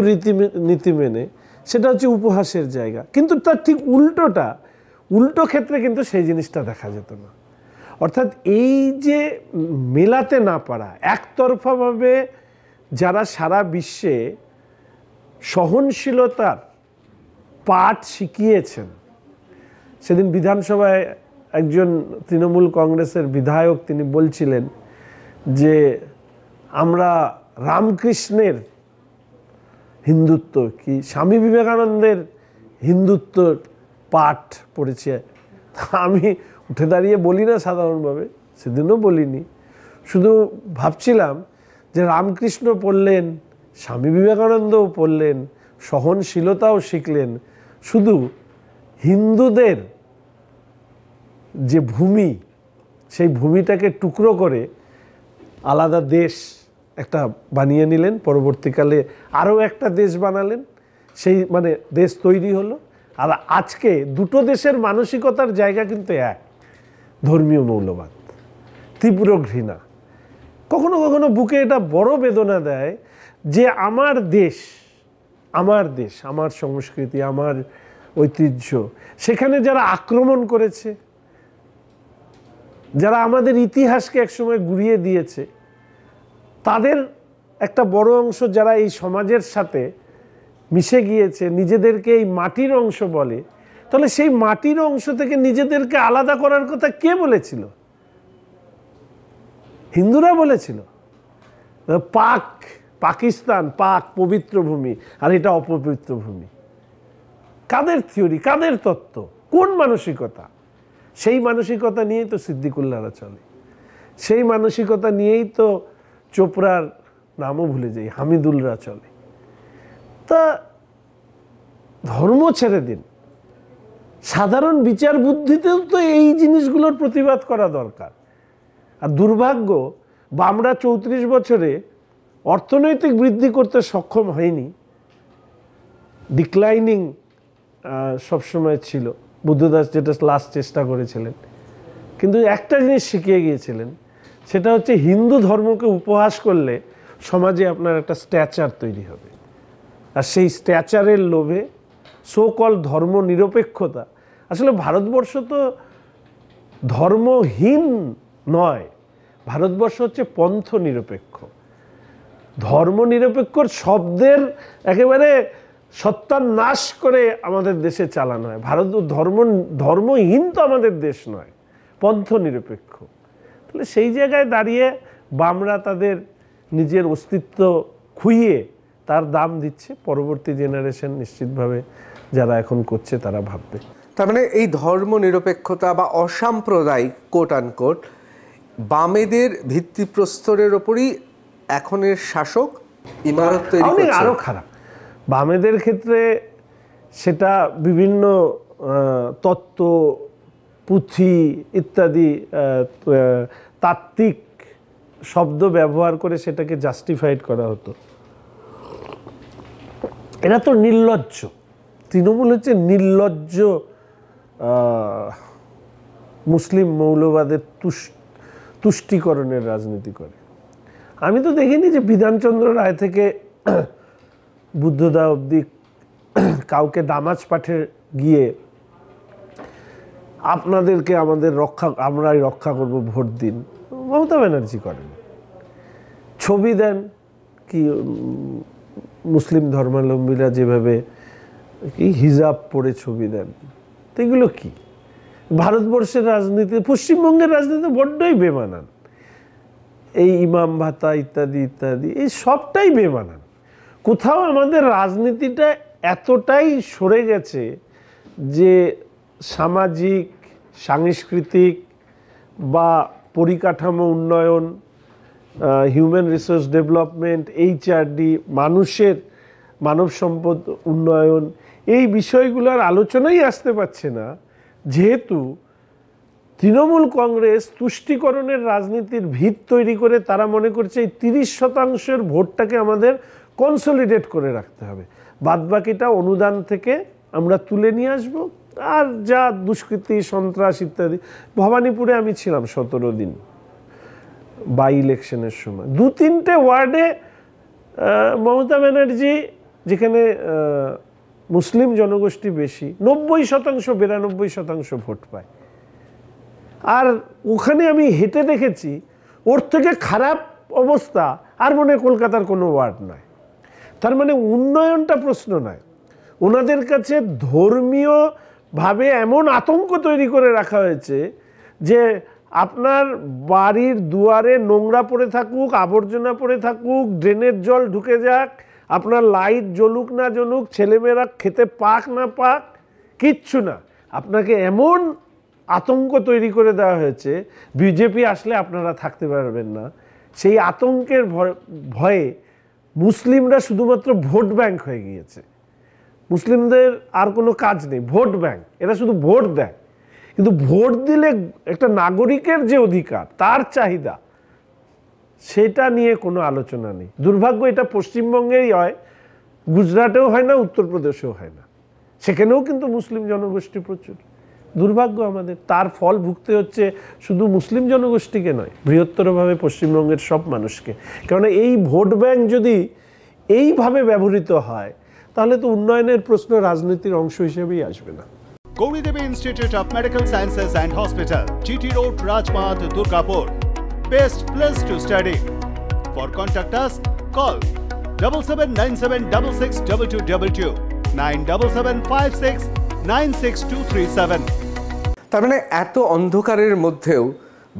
নীতি মেনে, সেটা হচ্ছে উপহাসের জায়গা। কিন্তু তার ঠিক উল্টো ক্ষেত্রে কিন্তু সেই জিনিসটা দেখা যেত না। অর্থাৎ এই যে মেলাতে না পারা, একতরফাভাবে যারা সারা বিশ্বে সহনশীলতার পাঠ শিখিয়েছেন, সেদিন বিধানসভায় একজন তৃণমূল কংগ্রেসের বিধায়ক তিনি বলছিলেন যে আমরা রামকৃষ্ণের হিন্দুত্ব কি স্বামী বিবেকানন্দের হিন্দুত্বর পাঠ পড়েছি। আমি উঠে দাঁড়িয়ে বলি না সাধারণভাবে, সেদিনও বলিনি, শুধু ভাবছিলাম যে রামকৃষ্ণ পড়লেন, স্বামী বিবেকানন্দও পড়লেন, সহনশীলতাও শিখলেন, শুধু হিন্দুদের যে ভূমি সেই ভূমিটাকে টুকরো করে আলাদা দেশ একটা বানিয়ে নিলেন, পরবর্তীকালে আরও একটা দেশ বানালেন, সেই মানে দেশ তৈরি হলো। আর আজকে দুটো দেশের মানসিকতার জায়গা কিন্তু এক, ধর্মীয় মৌলবাদ, তীব্র ঘৃণা। কখনো কখনো বুকে এটা বড় বেদনা দেয় যে আমার দেশ, আমার সংস্কৃতি, আমার ঐতিহ্য, সেখানে যারা আক্রমণ করেছে, যারা আমাদের ইতিহাসকে একসময় গুড়িয়ে দিয়েছে, তাদের একটা বড় অংশ যারা এই সমাজের সাথে মিশে গিয়েছে, নিজেদেরকে এই মাটির অংশ বলে, তাহলে সেই মাটির অংশ থেকে নিজেদেরকে আলাদা করার কথা কে বলেছিল? হিন্দুরা বলেছিল। পাকিস্তান, পাক পবিত্র ভূমি, আর এটা অপবিত্র ভূমি। কাদের থিওরি, কাদের তত্ত্ব, কোন মানসিকতা? সেই মানসিকতা নিয়েই তো সিদ্দিকুল্লাহরা চলে, সেই মানসিকতা নিয়েই তো চোপড়ার নামও ভুলে যাই, হামিদুলরা চলে। তা ধর্ম ছেড়ে দিন, সাধারণ বিচার বুদ্ধিতেও তো এই জিনিসগুলোর প্রতিবাদ করা দরকার। আর দুর্ভাগ্য, বামরা 34 বছরে অর্থনৈতিক বৃদ্ধি করতে সক্ষম হয়নি, ডিক্লাইনিং সবসময় ছিল। বুদ্ধদাস যেটা লাস্ট চেষ্টা করেছিলেন, কিন্তু একটা জিনিস শিখিয়ে গিয়েছিলেন, সেটা হচ্ছে হিন্দু ধর্মকে উপহাস করলে সমাজে আপনার একটা স্ট্যাচার তৈরি হবে। আর সেই স্ট্যাচারের লোভে সো কল ধর্ম নিরপেক্ষতা, আসলে ভারতবর্ষ তো ধর্মহীন নয়, ভারতবর্ষ হচ্ছে পন্থ নিরপেক্ষ। ধর্ম নিরপেক্ষর শব্দের একেবারে সত্যার নাশ করে আমাদের দেশে চালানো হয়। ভারত ধর্মহীন তো আমাদের দেশ নয়, পন্থ নিরপেক্ষ। তাহলে সেই জায়গায় দাঁড়িয়ে বামরা তাদের নিজের অস্তিত্ব খুইয়ে তার দাম দিচ্ছে। পরবর্তী জেনারেশন নিশ্চিতভাবে যারা এখন করছে তারা ভাববে। তার মানে এই ধর্ম নিরপেক্ষতা বা অসাম্প্রদায়িক কোট আনকোট বামেদের ভিত্তিপ্রস্তরের ওপরই এখনের শাসক ইমারত তৈরি করছে। আরো খারাপ বামেদের ক্ষেত্রে সেটা বিভিন্ন তত্ত্ব, পুঁথি ইত্যাদি তাত্ত্বিক শব্দ ব্যবহার করে সেটাকে জাস্টিফাইড করা হতো। এরা তো নির্লজ্জ, তৃণমূল হচ্ছে নির্লজ্জ মুসলিম মৌলবাদের তুষ্টিকরণের রাজনীতি করে। আমি তো দেখিনি যে বিধানচন্দ্র রায় থেকে বুদ্ধদা অবধি কাউকে দামাজ পাঠে গিয়ে আপনাদেরকে আমরাই রক্ষা করব, ভোট দিন। মমতা ব্যানার্জি করেন, ছবি দেন কি মুসলিম ধর্মাবলম্বীরা যেভাবে কি হিজাব পরে ছবি দেন, তো এগুলো কি? ভারতবর্ষের রাজনীতি, পশ্চিমবঙ্গের রাজনীতি বড্ডই বেমানান। এই ইমাম ভাতা ইত্যাদি ইত্যাদি, এই সবটাই বেমানান। কোথাও আমাদের রাজনীতিটা এতটাই সরে গেছে যে সামাজিক, সাংস্কৃতিক বা পরিকাঠামো উন্নয়ন, হিউম্যান রিসোর্স ডেভেলপমেন্ট, HRD, মানব সম্পদ উন্নয়ন, এই বিষয়গুলোর আলোচনাই আসতে পারছে না, যেহেতু তৃণমূল কংগ্রেস তুষ্টিকরণের রাজনীতির ভিত তৈরি করে তারা মনে করছে এই 30% ভোটটাকে আমাদের কনসলিডেট করে রাখতে হবে, বাদবাকিটা অনুদান থেকে আমরা তুলে নিয়ে আসবো। আর যা দুষ্কৃতি, সন্ত্রাস ইত্যাদি, ভবানীপুরে আমি ছিলাম 17 দিন বাই ইলেকশনের সময়, 2-3টে ওয়ার্ডে মমতা ব্যানার্জি, যেখানে মুসলিম জনগোষ্ঠী বেশি, 90%, 92% ভোট পায়। আর ওখানে আমি হেঁটে দেখেছি ওর থেকে খারাপ অবস্থা আর মনে হয় কলকাতার কোনো ওয়ার্ড নয়। তার মানে উন্নয়নটা প্রশ্ন নয়, ওনাদের কাছে ধর্মীয়ভাবে এমন আতঙ্ক তৈরি করে রাখা হয়েছে যে আপনার বাড়ির দুয়ারে নোংরা পড়ে থাকুক, আবর্জনা পড়ে থাকুক, ড্রেনের জল ঢুকে যাক, আপনার লাইট জ্বলুক না জ্বলুক, ছেলেমেয়েরা খেতে পাক না পাক, কিচ্ছু না। আপনাকে এমন আতঙ্ক তৈরি করে দেওয়া হয়েছে, বিজেপি আসলে আপনারা থাকতে পারবেন না। সেই আতঙ্কের ভয়ে মুসলিমরা শুধুমাত্র ভোট ব্যাংক হয়ে গিয়েছে। মুসলিমদের আর কোনো কাজ নেই, ভোট ব্যাংক। এরা শুধু ভোট দেয়, কিন্তু ভোট দিলে একটা নাগরিকের যে অধিকার, তার চাহিদা, সেটা নিয়ে কোনো আলোচনা নেই। দুর্ভাগ্য এটা পশ্চিমবঙ্গেই হয়, গুজরাটেও হয় না, উত্তরপ্রদেশেও হয় না। সেখানেও কিন্তু মুসলিম জনগোষ্ঠী প্রচুর। দুর্ভাগ্য আমাদের, তার ফল ভুগতে হচ্ছে শুধু মুসলিম জনগোষ্ঠীকে নয়, বৃহত্তরভাবে পশ্চিমবঙ্গের সব মানুষকে। কেননা এই ভোট ব্যাংক যদি এইভাবে ব্যবহৃত হয়, তাহলে তো উন্নয়নের প্রশ্ন রাজনীতির অংশ হিসেবেই আসবে না। Gauri Devi Institute of Medical Sciences and Hospital, GT Road, Rajpath, Durgapur. Best place to study. For contact us, call 7797662222, 9775696237. তার মানে এত অন্ধকারের মধ্যেও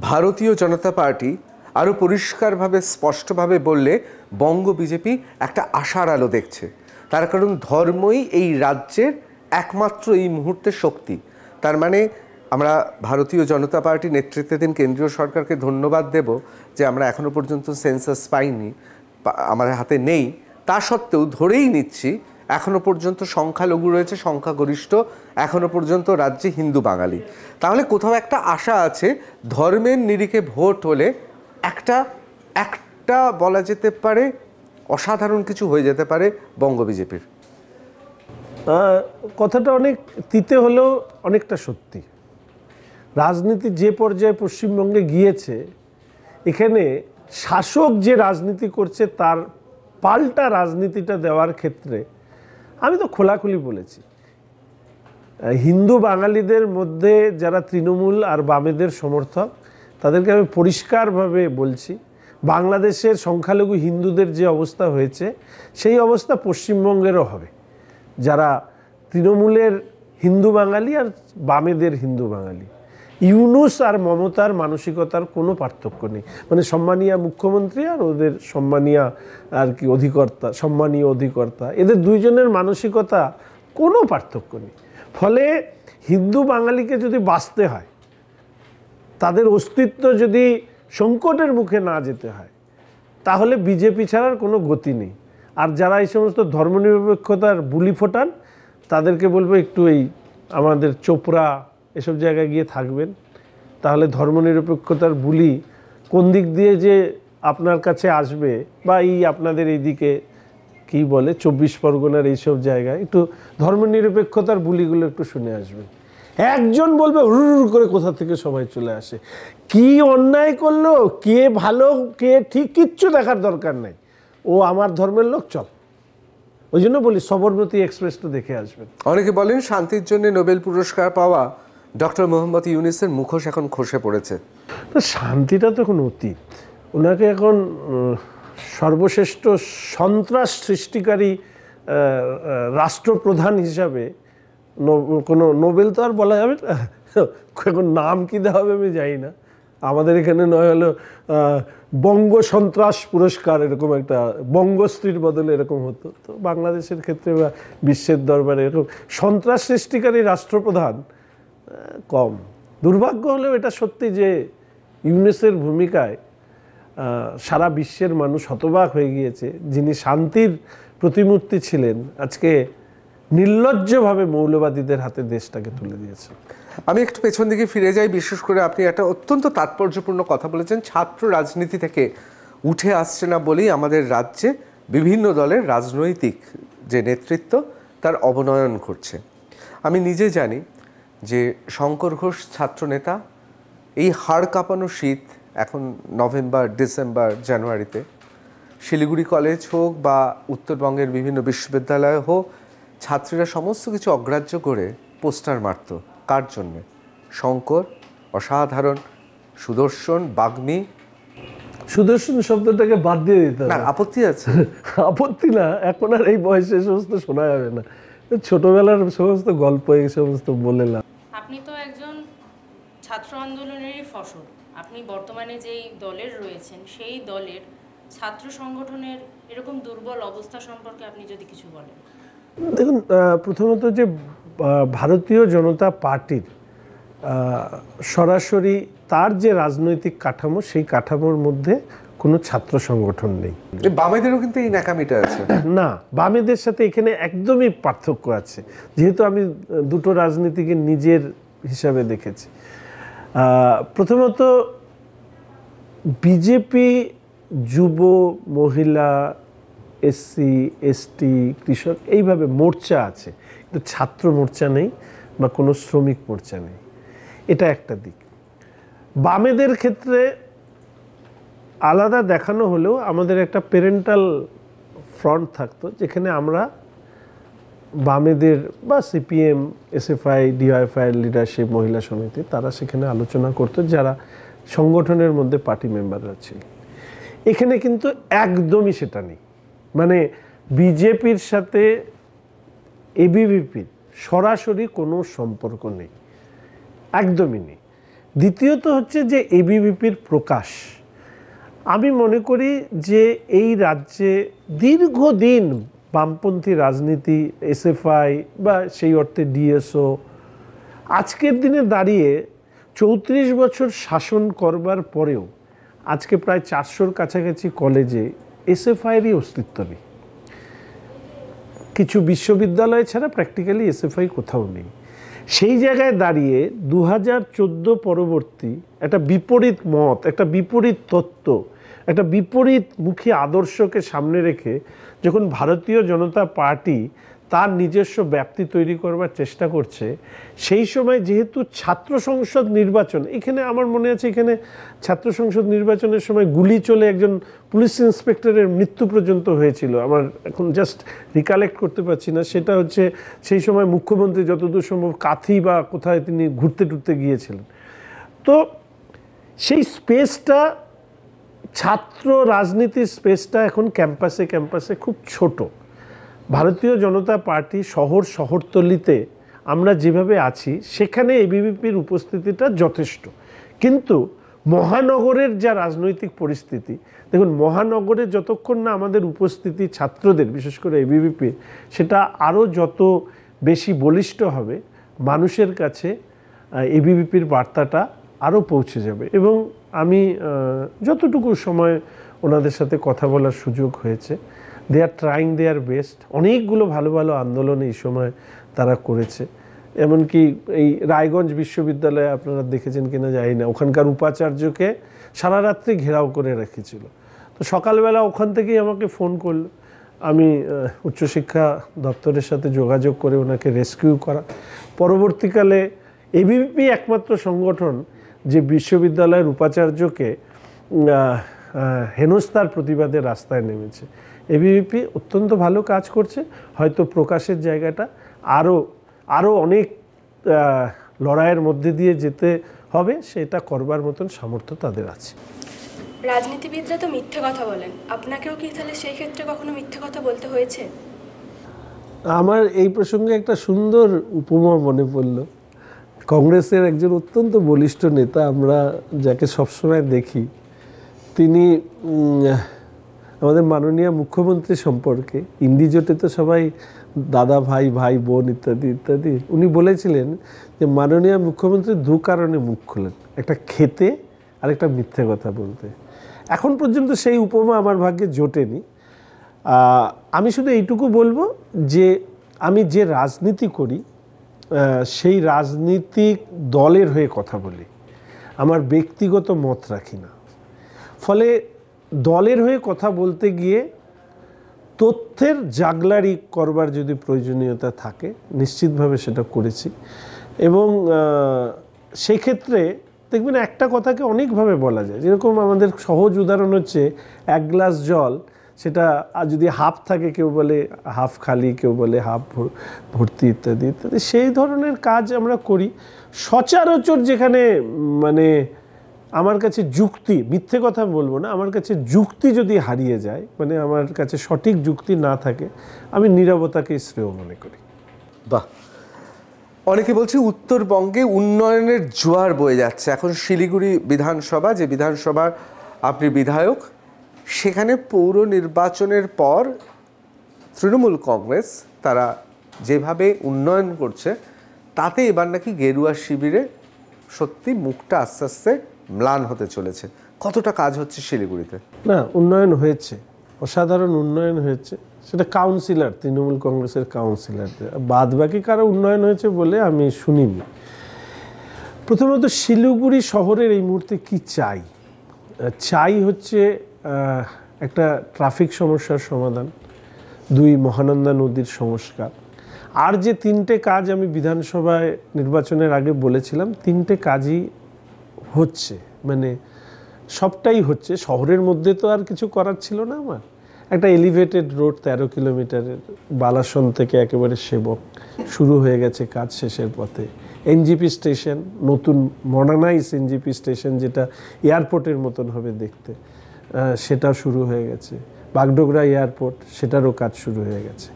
ভারতীয় জনতা পার্টি আরও পরিষ্কারভাবে স্পষ্টভাবে বললে বঙ্গ বিজেপি একটা আশার আলো দেখছে। তার কারণ ধর্মই এই রাজ্যের একমাত্র এই মুহূর্তের শক্তি। তার মানে আমরা ভারতীয় জনতা পার্টি নেতৃত্বাধীন কেন্দ্রীয় সরকারকে ধন্যবাদ দেব যে আমরা এখনও পর্যন্ত সেন্সাস পাইনি, আমার হাতে নেই। তা সত্ত্বেও ধরেই নিচ্ছি এখনও পর্যন্ত সংখ্যালঘু রয়েছে, সংখ্যাগরিষ্ঠ এখনও পর্যন্ত রাজ্যে হিন্দু বাঙালি। তাহলে কোথাও একটা আশা আছে, ধর্মের নিরিখে ভোট হলে একটা বলা যেতে পারে অসাধারণ কিছু হয়ে যেতে পারে বঙ্গ বিজেপির। কথাটা অনেক তিতে হলেও অনেকটা সত্যি। রাজনীতি যে পর্যায়ে পশ্চিমবঙ্গে গিয়েছে, এখানে শাসক যে রাজনীতি করছে তার পাল্টা রাজনীতিটা দেওয়ার ক্ষেত্রে আমি তো খোলাখুলি বলেছি, হিন্দু বাঙালিদের মধ্যে যারা তৃণমূল আর বামেদের সমর্থক, তাদেরকে আমি পরিষ্কারভাবে বলছি, বাংলাদেশের সংখ্যালঘু হিন্দুদের যে অবস্থা হয়েছে সেই অবস্থা পশ্চিমবঙ্গেরও হবে। যারা তৃণমূলের হিন্দু বাঙালি আর বামেদের হিন্দু বাঙালি, ইউনূস আর মমতার মানসিকতার কোনো পার্থক্য নেই। মানে সম্মানীয় মুখ্যমন্ত্রী আর ওদের সম্মানীয় আর কি অধিকর্তা, সম্মানীয় অধিকর্তা, এদের দুইজনের মানসিকতা কোনো পার্থক্য নেই। ফলে হিন্দু বাঙালিকে যদি বাঁচতে হয়, তাদের অস্তিত্ব যদি সংকটের মুখে না যেতে হয়, তাহলে বিজেপি ছাড়ার কোনো গতি নেই। আর যারা এই সমস্ত ধর্মনিরপেক্ষতার বুলি ফোটান, তাদেরকে বলবো একটু এই আমাদের চোপড়া এসব জায়গায় গিয়ে থাকবেন, তাহলে ধর্মনিরপেক্ষতার বুলি কোন দিক দিয়ে যে আপনার কাছে আসবে, বা এই আপনাদের এইদিকে কী বলে 24 পরগনার এইসব জায়গায় একটু ধর্মনিরপেক্ষতার বুলিগুলো একটু শুনে আসবেন। একজন বলবে হুড় করে কোথা থেকে সবাই চলে আসে, কি অন্যায় করলো, কে ভালো কে ঠিক, কিচ্ছু দেখার দরকার নাই, ও আমার ধর্মের লোক, চল। ওই জন্য বলি সবরমতী এক্সপ্রেসটা দেখে আসবেন। অনেকে বলেন শান্তির জন্য নোবেল পুরস্কার পাওয়া ডক্টর মোহাম্মদ ইউনূসের মুখোশ এখন খসে পড়েছে। শান্তিটা তো এখন অতীত, ওনাকে এখন সর্বশ্রেষ্ঠ সন্ত্রাস সৃষ্টিকারী রাষ্ট্রপ্রধান হিসাবে কোনো নোবেল তো আর বলা যাবে না, এখন নাম কী দেওয়া হবে আমি জানি না। আমাদের এখানে নয় হলো বঙ্গ সন্ত্রাস পুরস্কার, এরকম একটা বঙ্গশ্রীর বদলে এরকম হতো। তো বাংলাদেশের ক্ষেত্রে বা বিশ্বের দরবারে এরকম সন্ত্রাস সৃষ্টিকারী রাষ্ট্রপ্রধান কম। দুর্ভাগ্য হলেও এটা সত্যি যে ইউনূসের ভূমিকায় সারা বিশ্বের মানুষ হতবাক হয়ে গিয়েছে। যিনি শান্তির প্রতিমূর্তি ছিলেন, আজকে নির্লজ্জভাবে মৌলবাদীদের হাতে দেশটাকে তুলে দিয়েছে। আমি একটু পেছন দিকে ফিরে যাই। বিশেষ করে আপনি একটা অত্যন্ত তাৎপর্যপূর্ণ কথা বলেছেন, ছাত্র রাজনীতি থেকে উঠে আসছে না বলেই আমাদের রাজ্যে বিভিন্ন দলের রাজনৈতিক যে নেতৃত্ব তার অবনয়ন ঘটছে। আমি নিজে জানি যে শঙ্কর ঘোষ ছাত্রনেতা, এই হাড় কাঁপানো শীত এখন নভেম্বর, ডিসেম্বর, জানুয়ারিতে শিলিগুড়ি কলেজ হোক বা উত্তরবঙ্গের বিভিন্ন বিশ্ববিদ্যালয় হোক, ছাত্রীরা সমস্ত কিছু অগ্রাহ্য করে পোস্টার মারত। কার জন্যে? শঙ্কর অসাধারণ, সুদর্শন, বাগ্মী। সুদর্শন শব্দটাকে বাদ দিয়ে দিতে হবে। না, আপত্তি আছে? আপত্তি না, এখন আর এই বয়সে সমস্ত শোনা যাবে না, ছোটবেলার সমস্ত গল্প এই সমস্ত বলে না। আপনি তো একজন ছাত্র আন্দোলনেরই ফসল। আপনি বর্তমানে যেই দলের রয়েছেন সেই দলের ছাত্র সংগঠনের এরকম দুর্বল অবস্থা সম্পর্কে আপনি যদি কিছু বলেন। দেখুন, প্রথমত যে ভারতীয় জনতা পার্টির সরাসরি তার যে রাজনৈতিক কাঠামো, সেই কাঠামোর মধ্যে কোনো ছাত্র সংগঠন নেই। বামেদেরও কিন্তু এই ন্যাকামিটা আছে না, বামেদের সাথে এখানে একদমই পার্থক্য আছে, যেহেতু আমি দুটো রাজনীতিকে নিজের হিসাবে দেখেছি। প্রথমত বিজেপি যুব, মহিলা, এসসি, এসটি, কৃষক এইভাবে মোর্চা আছে, কিন্তু ছাত্র মোর্চা নেই বা কোনো শ্রমিক মোর্চা নেই। এটা একটা দিক। বামেদের ক্ষেত্রে আলাদা দেখানো হলেও আমাদের একটা প্যারেন্টাল ফ্রন্ট থাকতো, যেখানে আমরা বামেদের বা সিপিএম, এসএফআই, ডিওয়াইএফআই লিডারশিপ, মহিলা সমিতি, তারা সেখানে আলোচনা করতো, যারা সংগঠনের মধ্যে পার্টি মেম্বাররা ছিল। এখানে কিন্তু একদমই সেটা নেই। মানে বিজেপির সাথে এবিভিপির সরাসরি কোনো সম্পর্ক নেই, একদমই নেই। দ্বিতীয়ত হচ্ছে যে এবিভিপির প্রকাশ, আমি মনে করি যে এই রাজ্যে দীর্ঘদিন বামপন্থী রাজনীতি, এসএফআই বা সেই অর্থে ডিএসও, আজকের দিনে দাঁড়িয়ে 34 বছর শাসন করবার পরেও আজকে প্রায় 400-র কাছাকাছি কলেজে এসএফআইয়েরই অস্তিত্ব নেই। কিছু বিশ্ববিদ্যালয় ছাড়া প্র্যাকটিক্যালি এসএফআই কোথাও নেই। সেই জায়গায় দাঁড়িয়ে 2014 পরবর্তী একটা বিপরীত মত, একটা বিপরীত তত্ত্ব, একটা বিপরীত মুখী আদর্শকে সামনে রেখে যখন ভারতীয় জনতা পার্টি তার নিজস্ব ব্যাপ্তি তৈরি করবার চেষ্টা করছে, সেই সময় যেহেতু ছাত্র সংসদ নির্বাচন, এখানে আমার মনে আছে এখানে ছাত্র সংসদ নির্বাচনের সময় গুলি চলে একজন পুলিশ ইন্সপেক্টরের মৃত্যু পর্যন্ত হয়েছিল, আমার এখন জাস্ট রিকালেক্ট করতে পারছি না। সেটা হচ্ছে সেই সময় মুখ্যমন্ত্রী যতদূর সম্ভব কাথি বা কোথায় তিনি ঘুরতে টুরতে গিয়েছিলেন। তো সেই স্পেসটা, ছাত্র রাজনীতির স্পেসটা এখন ক্যাম্পাসে ক্যাম্পাসে খুব ছোট। ভারতীয় জনতা পার্টি শহরতলিতে আমরা যেভাবে আছি সেখানে এবিভিপির উপস্থিতিটা যথেষ্ট, কিন্তু মহানগরের যা রাজনৈতিক পরিস্থিতি, দেখুন মহানগরে যতক্ষণ না আমাদের উপস্থিতি ছাত্রদের, বিশেষ করে এবিভিপির, সেটা আরও যত বেশি বলিষ্ঠ হবে, মানুষের কাছে এবিভিপির বার্তাটা আরও পৌঁছে যাবে। এবং আমি যতটুকু সময় ওনাদের সাথে কথা বলার সুযোগ হয়েছে, দে আর ট্রাইং দেয়ার বেস্ট। অনেকগুলো ভালো ভালো আন্দোলন এই সময় তারা করেছে। এমনকি এই রায়গঞ্জ বিশ্ববিদ্যালয়ে আপনারা দেখেছেন কিনা জানি না, ওখানকার উপাচার্যকে সারা রাত্রি ঘেরাও করে রেখেছিল। তো সকালবেলা ওখান থেকেই আমাকে ফোন করলো, আমি উচ্চশিক্ষা দপ্তরের সাথে যোগাযোগ করে ওনাকে রেস্কিউ করা। পরবর্তীকালে এবিভিপি একমাত্র সংগঠন যে বিশ্ববিদ্যালয়ের উপাচার্যকে হেনস্থার প্রতিবাদে রাস্তায় নেমেছে। এবিভিপি অত্যন্ত ভালো কাজ করছে, হয়তো প্রকাশের জায়গাটা আরও অনেক লড়াইয়ের মধ্যে দিয়ে যেতে হবে, সেটা করবার মতন সামর্থ্য তাদের আছে। রাজনীতিবিদরা তো মিথ্যে কথা বলেন, আপনাকেও কি তাহলে সেই ক্ষেত্রে কখনো মিথ্যে কথা বলতে হয়েছে? আমার এই প্রসঙ্গে একটা সুন্দর উপমা মনে পড়ল। কংগ্রেসের একজন অত্যন্ত বলিষ্ঠ নেতা, আমরা যাকে সবসময় দেখি, তিনি আমাদের মাননীয় মুখ্যমন্ত্রী সম্পর্কে, ইন্ডিজোটে তো সবাই দাদা, ভাই, ভাই, বোন ইত্যাদি ইত্যাদি, উনি বলেছিলেন যে মাননীয় মুখ্যমন্ত্রী দু কারণে মুখ খোলেন, একটা খেতে আর একটা মিথ্যে কথা বলতে। এখন পর্যন্ত সেই উপমা আমার ভাগ্যে জোটেনি। আমি শুধু এইটুকু বলবো যে আমি যে রাজনীতি করি সেই রাজনীতিক দলের হয়ে কথা বলি, আমার ব্যক্তিগত মত রাখি না। ফলে দলের হয়ে কথা বলতে গিয়ে তথ্যের জাগলারি করবার যদি প্রয়োজনীয়তা থাকে, নিশ্চিতভাবে সেটা করেছি। এবং সেই ক্ষেত্রে দেখবেন একটা কথাকে অনেকভাবে বলা যায়। যেরকম আমাদের সহজ উদাহরণ হচ্ছে এক গ্লাস জল, সেটা যদি হাফ থাকে কেউ বলে হাফ খালি, কেউ বলে হাফ ভর্তি ইত্যাদি ইত্যাদি। সেই ধরনের কাজ আমরা করি সচরাচর, যেখানে মানে আমার কাছে যুক্তি, মিথ্যে কথা বলবো না, আমার কাছে যুক্তি যদি হারিয়ে যায়, মানে আমার কাছে সঠিক যুক্তি না থাকে, আমি নীরবতাকে শ্রেয় মনে করি। বাহ, অনেকে বলছে উত্তরবঙ্গে উন্নয়নের জোয়ার বয়ে যাচ্ছে। এখন শিলিগুড়ি বিধানসভা, যে বিধানসভার আপনি বিধায়ক, সেখানে পৌর নির্বাচনের পর তৃণমূল কংগ্রেস তারা যেভাবে উন্নয়ন করছে তাতে এবার নাকি গেরুয়া শিবিরে সত্যি মুখটা আস্তে আস্তে ম্লান হতে চলেছে। কতটা কাজ হচ্ছে শিলিগুড়িতে? না, উন্নয়ন হয়েছে, অসাধারণ উন্নয়ন হয়েছে। সেটা কাউন্সিলর, তৃণমূল কংগ্রেসের কাউন্সিলর, বাদ বাকি কারো উন্নয়ন হয়েছে বলে আমি শুনিনি। প্রথমত শিলিগুড়ি শহরের এই মুহূর্তে কি চাই? চাই হচ্ছে একটা ট্রাফিক সমস্যার সমাধান, 2 মহানন্দা নদীর সংস্কার, আর যে 3টে কাজ আমি বিধানসভায় নির্বাচনের আগে বলেছিলাম 3টে কাজই হচ্ছে, মানে সবটাই হচ্ছে। শহরের মধ্যে তো আর কিছু করার ছিল না আমার। একটা এলিভেটেড রোড 13 কিলোমিটারের, বালাসন থেকে একেবারে সেবক শুরু হয়ে গেছে, কাজ শেষের পথে। এনজিপি স্টেশন, নতুন মডার্নাইজ এনজিপি স্টেশন, যেটা এয়ারপোর্টের মতন হবে দেখতে, সেটা শুরু হয়ে গেছে। বাগডোগরা এয়ারপোর্ট, সেটারও কাজ শুরু হয়ে গেছে।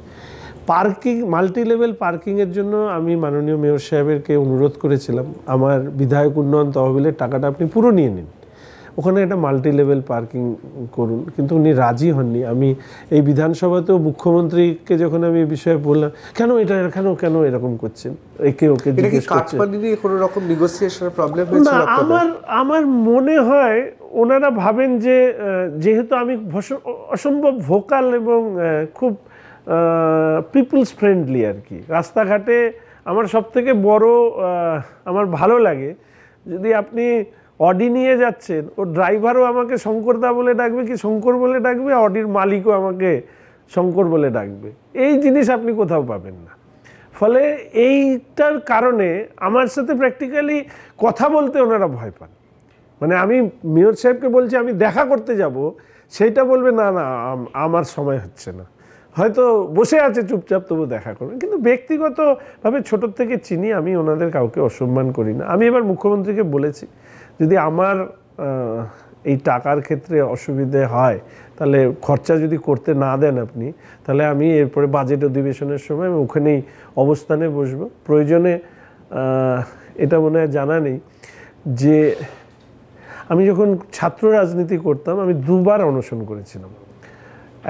পার্কিং, মাল্টি লেভেল পার্কিংয়ের জন্য আমি মাননীয় মেয়র সাহেবেরকে অনুরোধ করেছিলাম, আমার বিধায়ক উন্নয়ন তহবিলের টাকাটা আপনি পুরো নিয়ে নিন, ওখানে একটা মাল্টি লেভেল পার্কিং করুন, কিন্তু উনি রাজি হননি। আমি এই বিধানসভাতেও মুখ্যমন্ত্রীকে যখন আমি এই বিষয়ে বললাম, কেন এটা কেন এরকম করছেন, একে ওকে জিজ্ঞেস করছেন। কোনো রকম নেগোসিয়েশনের প্রবলেম হয়েছিল? আমার মনে হয় ওনারা ভাবেন যে যেহেতু আমি অসম্ভব ভোকাল এবং খুব পিপলস ফ্রেন্ডলি আর কি, রাস্তাঘাটে আমার সবথেকে বড় আমার ভালো লাগে যদি আপনি অডি নিয়ে যাচ্ছেন, ও ড্রাইভারও আমাকে শঙ্করদা বলে ডাকবে, কি শঙ্কর বলে ডাকবে, অডির মালিকও আমাকে শঙ্কর বলে ডাকবে। এই জিনিস আপনি কোথাও পাবেন না। ফলে এইটার কারণে আমার সাথে প্র্যাকটিক্যালি কথা বলতে ওনারা ভয় পান। মানে আমি মেয়র সাহেবকে বলছি আমি দেখা করতে যাব, সেইটা বলবে না না আমার সময় হচ্ছে না, হয়তো বসে আছে চুপচাপ, তবু দেখা করবেন। কিন্তু ব্যক্তিগতভাবে ছোটোর থেকে চিনি, আমি ওনাদের কাউকে অসম্মান করি না। আমি এবার মুখ্যমন্ত্রীকে বলেছি যদি আমার এই টাকার ক্ষেত্রে অসুবিধে হয়, তাহলে খরচা যদি করতে না দেন আপনি, তাহলে আমি এরপরে বাজেট অধিবেশনের সময় আমি ওখানেই অবস্থানে বসবো। প্রয়োজনে এটা মনে হয় জানা নেই যে আমি যখন ছাত্র রাজনীতি করতাম আমি 2বার অনশন করেছিলাম,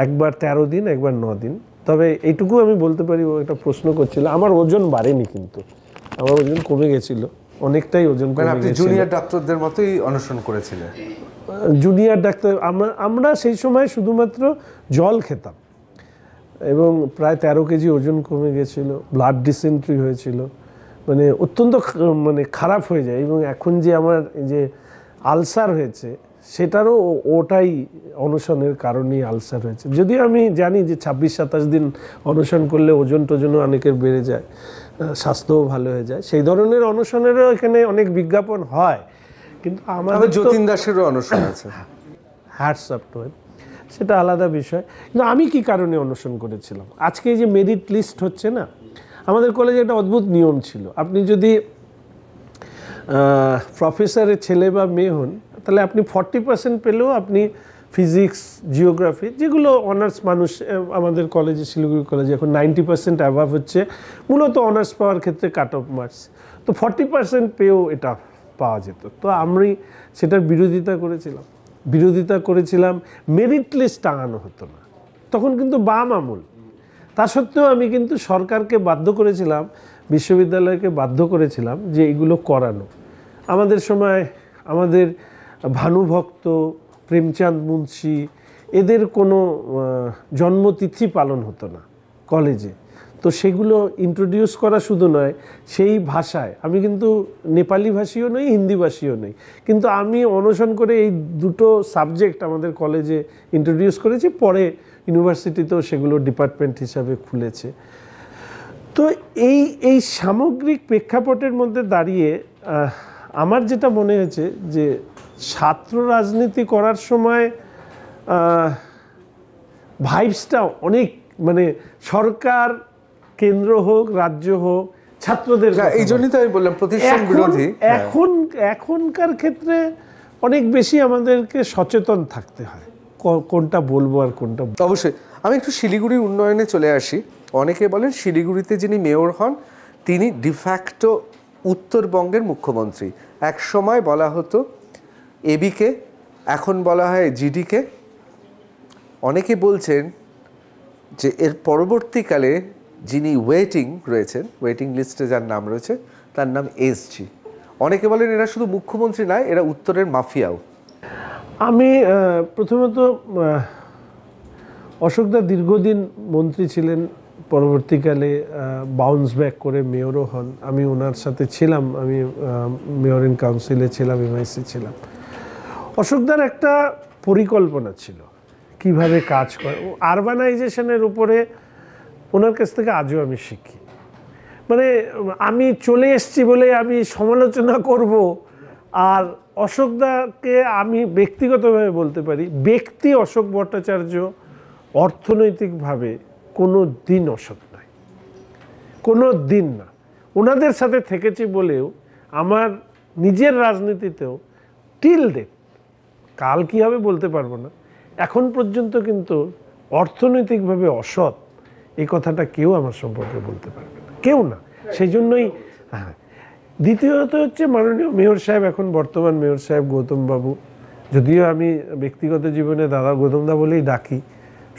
একবার 13 দিন, একবার 9 দিন। তবে এইটুকু আমি বলতে পারি, ও একটা প্রশ্ন করছিল, আমার ওজন বাড়েনি, কিন্তু আমার ওজন কমে গেছিল, অনেকটাই ওজন কমে গেছিল। জুনিয়র ডাক্তারদের মতোই অনশন করেছিলেন? জুনিয়র ডাক্তার আমরা সেই সময় শুধুমাত্র জল খেতাম এবং প্রায় 13 কেজি ওজন কমে গেছিল, ব্লাড ডিসেন্ট্রি হয়েছিল, মানে অত্যন্ত মানে খারাপ হয়ে যায়। এবং এখন যে আমার যে আলসার হয়েছে, সেটারও ওটাই অনশনের কারণেই আলসার হয়েছে। যদিও আমি জানি যে 26-27 দিন অনশন করলে ওজন টোজনও অনেকের বেড়ে যায়, স্বাস্থ্যও ভালো হয়ে যায়, সেই ধরনের অনশনেরও এখানে অনেক বিজ্ঞাপন হয়। কিন্তু আমাদের যতীন দাসেরও অনশন আছে, হ্যাটস আপ টু হিম, সেটা আলাদা বিষয়। কিন্তু আমি কি কারণে অনশন করেছিলাম? আজকে এই যে মেরিট লিস্ট হচ্ছে না, আমাদের কলেজে একটা অদ্ভুত নিয়ম ছিল, আপনি যদি প্রফেসরের ছেলে বা মেয়ে হন, তাহলে আপনি 40% পেলেও আপনি ফিজিক্স, জিওগ্রাফি, যেগুলো অনার্স মানুষ আমাদের কলেজে, শিলিগুড়ি কলেজে এখন 90% অ্যাভাব হচ্ছে মূলত অনার্স পাওয়ার ক্ষেত্রে কাট অফ মার্কস, তো 40% পেয়েও এটা পাওয়া যেত। তো আমি সেটার বিরোধিতা করেছিলাম, মেরিট লিস্ট টাঙানো হতো না, তখন কিন্তু বাম আমল। তা সত্ত্বেও আমি কিন্তু সরকারকে বাধ্য করেছিলাম, বিশ্ববিদ্যালয়কে বাধ্য করেছিলাম যে এগুলো করানো। আমাদের সময় আমাদের ভানুভক্ত, প্রেমচাঁদ মুন্সি, এদের কোনো জন্মতিথি পালন হতো না কলেজে, তো সেগুলো ইন্ট্রোডিউস করা শুধু নয়, সেই ভাষায়, আমি কিন্তু নেপালি ভাষীও নই, হিন্দি ভাষীও নই, কিন্তু আমি অনশন করে এই 2টো সাবজেক্ট আমাদের কলেজে ইন্ট্রোডিউস করেছি, পরে ইউনিভার্সিটিতেও সেগুলো ডিপার্টমেন্ট হিসাবে খুলেছে। তো এই সামগ্রিক প্রেক্ষাপটের মধ্যে দাঁড়িয়ে আমার যেটা মনে হয়েছে যে ছাত্র রাজনীতি করার সময় ভাইবসটা অনেক, মানে সরকার, কেন্দ্র হোক, রাজ্য হোক, ছাত্রদের, এই জন্যই তো আমি বললাম প্রতিষ্ঠান বিরোধী। এখনকার ক্ষেত্রে অনেক বেশি আমাদেরকে সচেতন থাকতে হয়, কোনটা বলবো আর কোনটা। অবশ্যই। আমি একটু শিলিগুড়ি উন্নয়নে চলে আসি। অনেকে বলেন শিলিগুড়িতে যিনি মেয়র হন তিনি ডিফ্যাক্টো উত্তরবঙ্গের মুখ্যমন্ত্রী। এক সময় বলা হতো এবিকে, এখন বলা হয় জিডিকে। অনেকে বলছেন যে এর পরবর্তীকালে যিনি ওয়েটিং লিস্টে যার নাম রয়েছে তার নাম এসজি। অনেকে বলেন এরা শুধু মুখ্যমন্ত্রী নয়, এরা উত্তরের মাফিয়াও। আমি প্রথমত অশোকদা দীর্ঘদিন মন্ত্রী ছিলেন, পরবর্তীকালে বাউন্স ব্যাক করে মেয়রও হন। আমি ওনার সাথে ছিলাম, আমি মেয়র ইন কাউন্সিলে ছিলাম, এমআইসি ছিলাম। অশোকদার একটা পরিকল্পনা ছিল কিভাবে কাজ করে। আরবানাইজেশনের উপরে ওনার কাছ থেকে আজও আমি শিখি। মানে আমি চলে এসেছি বলে আমি সমালোচনা করব, আর অশোকদাকে আমি ব্যক্তিগতভাবে বলতে পারি, ব্যক্তি অশোক ভট্টাচার্য অর্থনৈতিকভাবে কোনো দিন অসৎ নয়, কোনো দিন না। ওনাদের সাথে থেকেছি বলেও আমার নিজের রাজনীতিতেও টিল ডেট, কাল কী হবে বলতে পারবো না, এখন পর্যন্ত কিন্তু অর্থনৈতিকভাবে অসৎ এই কথাটা কেউ আমার সম্পর্কে বলতে পারবে না, কেউ না। সেই জন্যই হ্যাঁ। দ্বিতীয়ত হচ্ছে মাননীয় মেয়র সাহেব, এখন বর্তমান মেয়র সাহেব গৌতম বাবু, যদিও আমি ব্যক্তিগত জীবনে দাদা গৌতমদা বলেই ডাকি,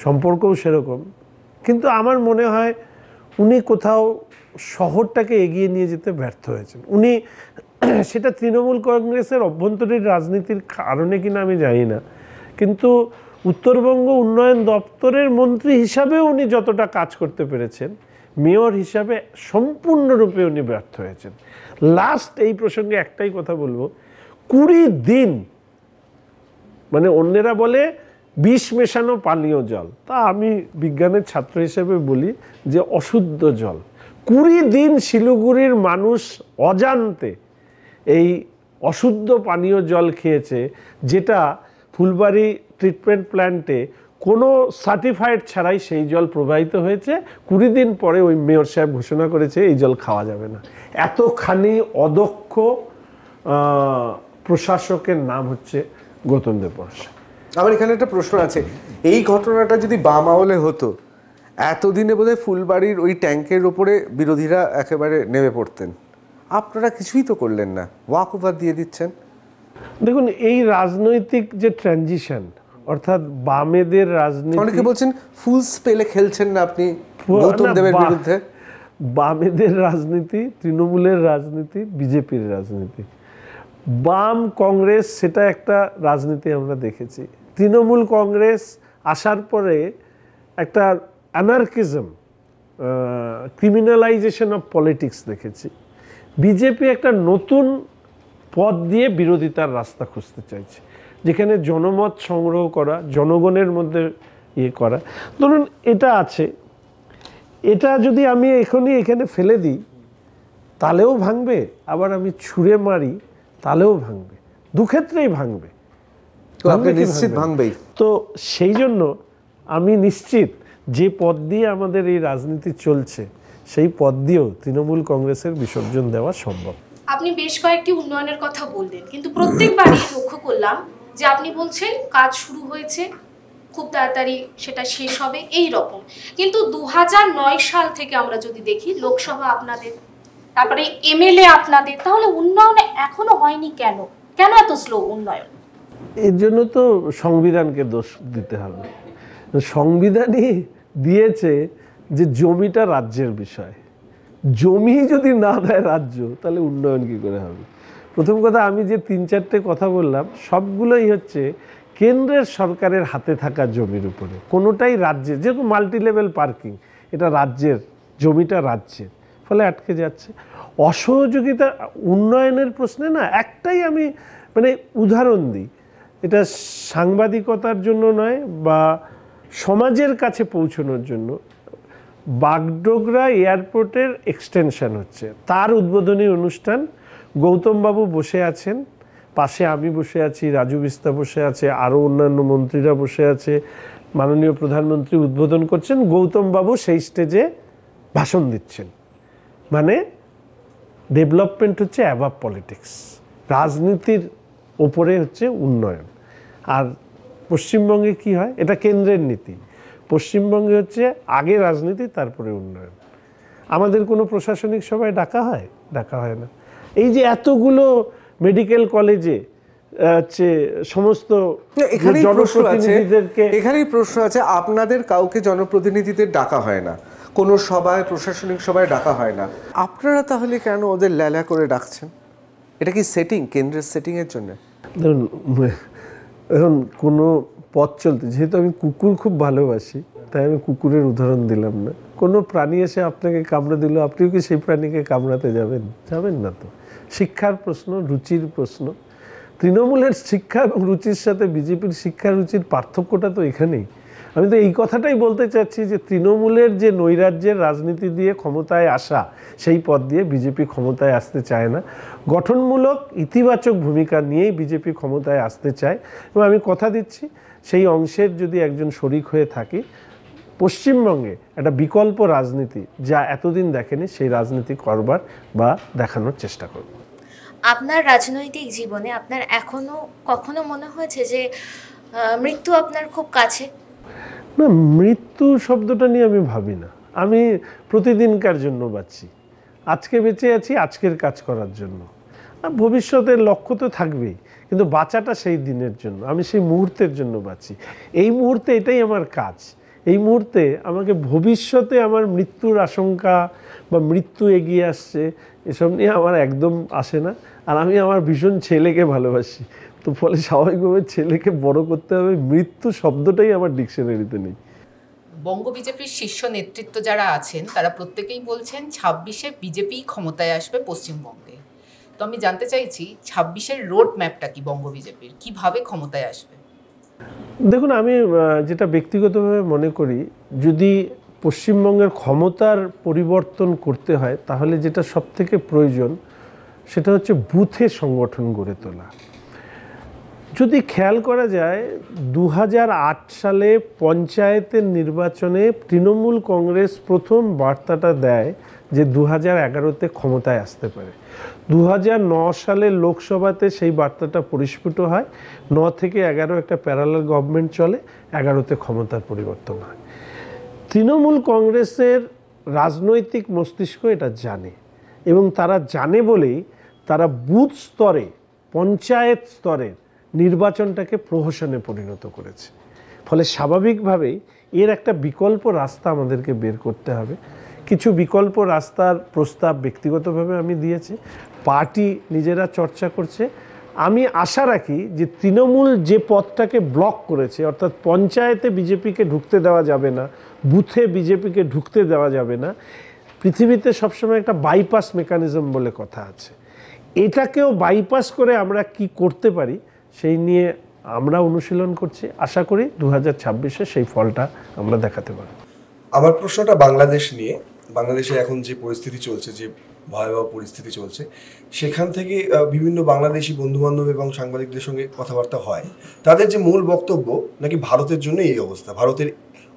সম্পর্কও সেরকম, কিন্তু আমার মনে হয় উনি কোথাও শহরটাকে এগিয়ে নিয়ে যেতে ব্যর্থ হয়েছেন। উনি সেটা তৃণমূল কংগ্রেসের অভ্যন্তরীণ রাজনীতির কারণে কিনা আমি জানি না, কিন্তু উত্তরবঙ্গ উন্নয়ন দপ্তরের মন্ত্রী হিসাবেও উনি যতটা কাজ করতে পেরেছেন, মেয়র হিসাবে সম্পূর্ণরূপে উনি ব্যর্থ হয়েছেন। লাস্ট এই প্রসঙ্গে একটাই কথা বলবো, 20 দিন, মানে অন্যেরা বলে বিষ মেশানো পানীয় জল, তা আমি বিজ্ঞানের ছাত্র হিসেবে বলি যে অশুদ্ধ জল। 20 দিন শিলিগুড়ির মানুষ অজান্তে এই অশুদ্ধ পানীয় জল খেয়েছে, যেটা ফুলবাড়ি ট্রিটমেন্ট প্ল্যান্টে কোনো সার্টিফাইড ছাড়াই সেই জল প্রবাহিত হয়েছে। 20 দিন পরে ওই মেয়র সাহেব ঘোষণা করেছে এই জল খাওয়া যাবে না। এতখানি অদক্ষ প্রশাসকের নাম হচ্ছে গৌতম দেব বর্ষা। আমার এখানে একটা প্রশ্ন আছে, এই ঘটনাটা যদি বাম আমলে হতো, এতদিনে বোধহয় ফুলবাড়ির ওই ট্যাঙ্কের ওপরে বিরোধীরা একেবারে নেমে পড়তেন। আপনারা কিছুই তো করলেন না, ওয়াক ওভার দিয়ে দিচ্ছেন। দেখুন, এই রাজনৈতিক যে ট্রানজিশন, অর্থাৎ বামেদের রাজনীতি, অনেকে বলছেন ফুল স্পেলে খেলছেন না আপনি গৌতম দেবের বিরুদ্ধে। বামেদের রাজনীতি, তৃণমূলের রাজনীতি, বিজেপির রাজনীতি, বাম কংগ্রেস, সেটা একটা রাজনীতি আমরা দেখেছি। তৃণমূল কংগ্রেস আসার পরে একটা অ্যানার্কিজম, ক্রিমিনালাইজেশন অফ পলিটিক্স দেখেছি। বিজেপি একটা নতুন পথ দিয়ে বিরোধিতার রাস্তা খুঁজতে চাইছে, যেখানে জনমত সংগ্রহ করা, জনগণের মধ্যে করা। ধরুন এটা আছে, এটা যদি আমি এখানে ফেলে দিই তাহলেও ভাঙবে, আবার আমি ছুঁড়ে মারি তাহলেও ভাঙবে, দুক্ষেত্রেই ভাঙবে, নিশ্চিত ভাঙবেই। তো সেই জন্য আমি নিশ্চিত যে পথ দিয়ে আমাদের এই রাজনীতি চলছে, সেই পথ দিয়েও তৃণমূল কংগ্রেসের বিসর্জন দেওয়া সম্ভব। আপনি বেশ কয়েকটি উন্নয়নের কথা বললেন, কিন্তু প্রত্যেকবারই লক্ষ্য করলাম যে আপনি বলছেন কাজ শুরু হয়েছে, খুব তাড়াতাড়ি সেটা শেষ হবে, এই রকম। কিন্তু 2009 সাল থেকে আমরা যদি দেখি, লোকসভা আপনাদের, তারপরে এমএলএ আপনাদের, তাহলে উন্নয়ন এখনো হয়নি কেন? কেন এত স্লো উন্নয়ন? এর জন্য তো সংবিধানকে দোষ দিতে হবে। সংবিধানই দিয়েছে যে জমিটা রাজ্যের বিষয়, জমি যদি না দেয় রাজ্য, তাহলে উন্নয়ন কী করে হবে? প্রথম কথা, আমি যে 3-4টে কথা বললাম সবগুলোই হচ্ছে কেন্দ্রের সরকারের হাতে থাকা জমির উপরে, কোনোটাই রাজ্যের। যেরকম মাল্টি লেভেল পার্কিং, এটা রাজ্যের, জমিটা রাজ্যের, ফলে আটকে যাচ্ছে। অসহযোগিতা উন্নয়নের প্রশ্নে না, একটাই আমি মানে উদাহরণ দিই, এটা সাংবাদিকতার জন্য নয় বা সমাজের কাছে পৌঁছানোর জন্য। বাগডোগরা এয়ারপোর্টের এক্সটেনশন হচ্ছে, তার উদ্বোধনী অনুষ্ঠান, গৌতমবাবু বসে আছেন, পাশে আমি বসে আছি, রাজু বিস্তা বসে আছে, আরও অন্যান্য মন্ত্রীরা বসে আছে, মাননীয় প্রধানমন্ত্রী উদ্বোধন করছেন, গৌতমবাবু সেই স্টেজে ভাষণ দিচ্ছেন। মানে ডেভেলপমেন্ট হচ্ছে অ্যাবাভ পলিটিক্স, রাজনীতির ওপরে হচ্ছে উন্নয়ন। আর পশ্চিমবঙ্গে কি হয়, এটা কেন্দ্রের নীতি, পশ্চিমবঙ্গে হচ্ছে আগে রাজনীতি তারপরে উন্নয়ন। আমাদের কোনো প্রশাসনিক সভায় ডাকা হয়? ডাকা হয় না। এই যে এতগুলো মেডিকেল কলেজে সমস্ত এখানেই প্রশ্ন আছে, আপনাদের কাউকে জনপ্রতিনিধিদের ডাকা হয় না, কোনো সভায় প্রশাসনিক সভায় ডাকা হয় না, আপনারা তাহলে কেন ওদের ল্যালা করে ডাকছেন? এটা কি সেটিং, কেন্দ্রের সেটিংয়ের জন্য? ধরুন, এখন কোনো পথ চলতে, যেহেতু আমি কুকুর খুব ভালোবাসি তাই আমি কুকুরের উদাহরণ দিলাম না। কোনো প্রাণী এসে আপনাকে কামড়ে দিল, আপনিও কি সেই প্রাণীকে কামড়াতে যাবেন? যাবেন না তো। শিক্ষার প্রশ্ন, রুচির প্রশ্ন। তৃণমূলের শিক্ষা এবং রুচির সাথে বিজেপির শিক্ষা রুচির পার্থক্যটা তো এখানেই। আমি তো এই কথাটাই বলতে চাচ্ছি যে তৃণমূলের যে নৈরাজ্যের রাজনীতি দিয়ে ক্ষমতায় আসা, সেই পথ দিয়ে বিজেপি ক্ষমতায় আসতে চায় না। গঠনমূলক ইতিবাচক ভূমিকা নিয়েই বিজেপি ক্ষমতায় আসতে চায় এবং আমি কথা দিচ্ছি সেই অংশের যদি একজন শরিক হয়ে থাকি, পশ্চিমবঙ্গে একটা বিকল্প রাজনীতি যা এতদিন দেখেনি সেই রাজনীতি করবার বা দেখানোর চেষ্টা করব। আপনার রাজনৈতিক জীবনে আপনার এখনো কখনো মনে হয়েছে যে মৃত্যু আপনার খুব কাছে? না, মৃত্যু শব্দটা নিয়ে আমি ভাবি না। আমি প্রতিদিনকার জন্য বাঁচি, আজকে বেঁচে আছি আজকের কাজ করার জন্য। আর ভবিষ্যতের লক্ষ্য তো থাকবেই, কিন্তু বাঁচাটা সেই দিনের জন্য, আমি সেই মুহূর্তের জন্য বাঁচি। এই মুহূর্তে এটাই আমার কাজ। এই মুহূর্তে আমাকে ভবিষ্যতে আমার মৃত্যুর আশঙ্কা বা মৃত্যু এগিয়ে আসছে এসব নিয়ে আমার একদম আসে না। আর আমি আমার ভীষণ ছেলেকে ভালোবাসি, তো ফলে স্বাভাবিকভাবে ছেলেকে বড় করতে হবে, মৃত্যু শব্দটাই আমার ডিকশনারিতে নেই। বঙ্গ বিজেপির শীর্ষ নেতৃত্ব যারা আছেন তারা প্রত্যেকেই বলছেন 26-এ বিজেপি ক্ষমতায় আসবে পশ্চিমবঙ্গে। তো আমি জানতে চাইছি 26-এর রোড ম্যাপটা কি বঙ্গ বিজেপির, কিভাবে ক্ষমতায় আসবে? দেখুন, আমি যেটা ব্যক্তিগতভাবে মনে করি, যদি পশ্চিমবঙ্গের ক্ষমতার পরিবর্তন করতে হয় তাহলে যেটা সবথেকে প্রয়োজন সেটা হচ্ছে বুথে সংগঠন গড়ে তোলা। যদি খেয়াল করা যায় 2008 সালে পঞ্চায়েতের নির্বাচনে তৃণমূল কংগ্রেস প্রথম বার্তাটা দেয় যে 2011-তে ক্ষমতায় আসতে পারে। 2009 সালে লোকসভাতে সেই বার্তাটা পরিস্ফুট হয়। 9 থেকে 11 একটা প্যারালাল গভর্নমেন্ট চলে, 11-তে ক্ষমতার পরিবর্তন হয়। তৃণমূল কংগ্রেসের রাজনৈতিক মস্তিষ্ক এটা জানে এবং তারা জানে বলেই তারা বুথ স্তরে, পঞ্চায়েত স্তরের নির্বাচনটাকে প্রহসনে পরিণত করেছে। ফলে স্বাভাবিকভাবেই এর একটা বিকল্প রাস্তা আমাদেরকে বের করতে হবে। কিছু বিকল্প রাস্তার প্রস্তাব ব্যক্তিগতভাবে আমি দিয়েছি, পার্টি নিজেরা চর্চা করছে। আমি আশা রাখি যে তৃণমূল যে পথটাকে ব্লক করেছে, অর্থাৎ পঞ্চায়েতে বিজেপিকে ঢুকতে দেওয়া যাবে না, বুথে বিজেপিকে ঢুকতে দেওয়া যাবে না, পৃথিবীতে সবসময় একটা বাইপাস মেকানিজম বলে কথা আছে, এটাকেও বাইপাস করে আমরা কি করতে পারি সেই নিয়ে আমরা অনুশীলন করছি। আশা করি 2026-এ সেই ফলটা আমরা দেখাতে পারব। আমার প্রশ্নটা বাংলাদেশ নিয়ে। বাংলাদেশে এখন যে পরিস্থিতি চলছে, যে ভয়াবহ পরিস্থিতি চলছে, সেখান থেকে বিভিন্ন বাংলাদেশি বন্ধুবান্ধব এবং সাংবাদিকদের সঙ্গে কথাবার্তা হয়। তাদের যে মূল বক্তব্য নাকি ভারতের জন্য এই অবস্থা, ভারতের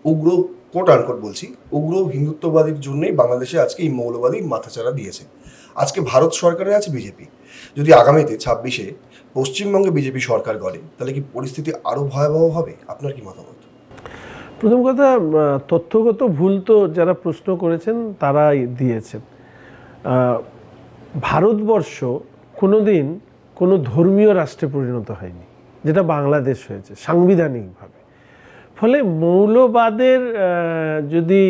উগ্র, কোট আনকোট বলছি, উগ্র হিন্দুত্ববাদীর জন্যই বাংলাদেশে আজকে এই মৌলবাদী মাথাচাড়া দিয়েছে। আজকে ভারত সরকারে আছে বিজেপি। যদি আগামীতে 26-এ পশ্চিমবঙ্গে বিজেপি সরকার গড়ে তাহলে কি পরিস্থিতি আরও ভয়াবহ হবে? আপনার কি মতামত? প্রথম কথা, তথ্যগত ভুল তো যারা প্রশ্ন করেছেন তারাই দিয়েছেন। ভারতবর্ষ কোনোদিন কোনো ধর্মীয় রাষ্ট্রে পরিণত হয়নি, যেটা বাংলাদেশ হয়েছে সাংবিধানিকভাবে। ফলে মৌলবাদের যদি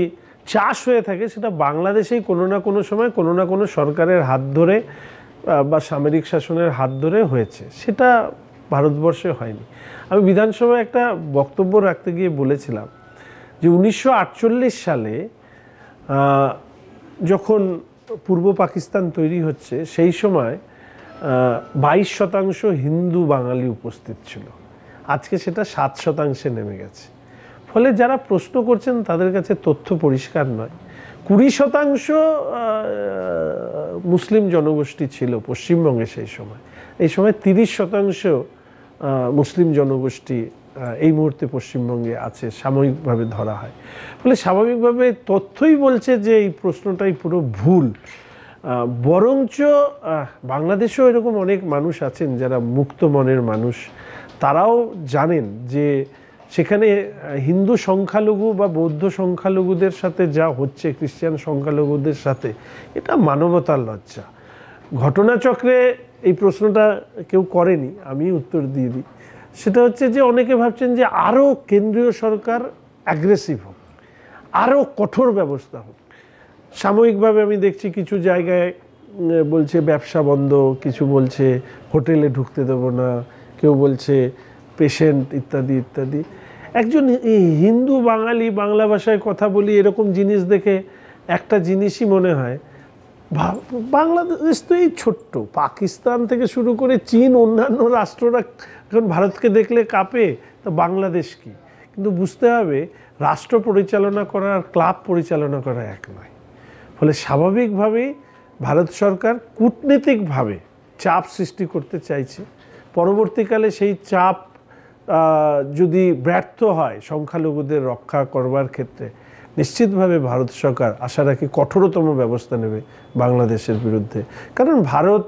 চাষ হয়ে থাকে সেটা বাংলাদেশেই কোনো না কোনো সময় কোনো না কোনো সরকারের হাত ধরে বা সামরিক শাসনের হাত ধরে হয়েছে, সেটা ভারতবর্ষে হয়নি। আমি বিধানসভায় একটা বক্তব্য রাখতে গিয়ে বলেছিলাম যে 1948 সালে যখন পূর্ব পাকিস্তান তৈরি হচ্ছে সেই সময় 22% হিন্দু বাঙালি উপস্থিত ছিল, আজকে সেটা 7% নেমে গেছে। ফলে যারা প্রশ্ন করছেন তাদের কাছে তথ্য পরিষ্কার নয়। 20% মুসলিম জনগোষ্ঠী ছিল পশ্চিমবঙ্গে সেই সময়, এই সময় 30% মুসলিম জনগোষ্ঠী এই মুহূর্তে পশ্চিমবঙ্গে আছে, সাময়িকভাবে ধরা হয়। ফলে স্বাভাবিকভাবে তথ্যই বলছে যে এই প্রশ্নটাই পুরো ভুল। বরঞ্চ বাংলাদেশেও এরকম অনেক মানুষ আছেন যারা মুক্ত মনের মানুষ, তারাও জানেন যে সেখানে হিন্দু সংখ্যালঘু বা বৌদ্ধ সংখ্যালঘুদের সাথে যা হচ্ছে, খ্রিস্টান সংখ্যালঘুদের সাথে, এটা মানবতার লজ্জা। ঘটনাচক্রে এই প্রশ্নটা কেউ করেনি, আমি উত্তর দিয়ে দিই। সেটা হচ্ছে যে অনেকে ভাবছেন যে আরও কেন্দ্রীয় সরকার অ্যাগ্রেসিভ হোক, আরও কঠোর ব্যবস্থা হোক। সাময়িকভাবে আমি দেখছি কিছু জায়গায় বলছে ব্যবসা বন্ধ, কিছু বলছে হোটেলে ঢুকতে দেবো না, কেউ বলছে পেশেন্ট ইত্যাদি ইত্যাদি। একজন হিন্দু বাঙালি বাংলা ভাষায় কথা বলি, এরকম জিনিস দেখে একটা জিনিসই মনে হয়, বাংলাদেশ তো এই ছোট্ট, পাকিস্তান থেকে শুরু করে চীন, অন্যান্য রাষ্ট্ররা এখন ভারতকে দেখলে কাঁপে, তো বাংলাদেশ কি? কিন্তু বুঝতে হবে রাষ্ট্র পরিচালনা করা আর ক্লাব পরিচালনা করা এক নয়। ফলে স্বাভাবিকভাবেই ভারত সরকার কূটনীতিকভাবে চাপ সৃষ্টি করতে চাইছে। পরবর্তীকালে সেই চাপ যদি ব্যর্থ হয় সংখ্যালঘুদের রক্ষা করবার ক্ষেত্রে, নিশ্চিতভাবে ভারত সরকার আশা রাখি কঠোরতম ব্যবস্থা নেবে বাংলাদেশের বিরুদ্ধে। কারণ ভারত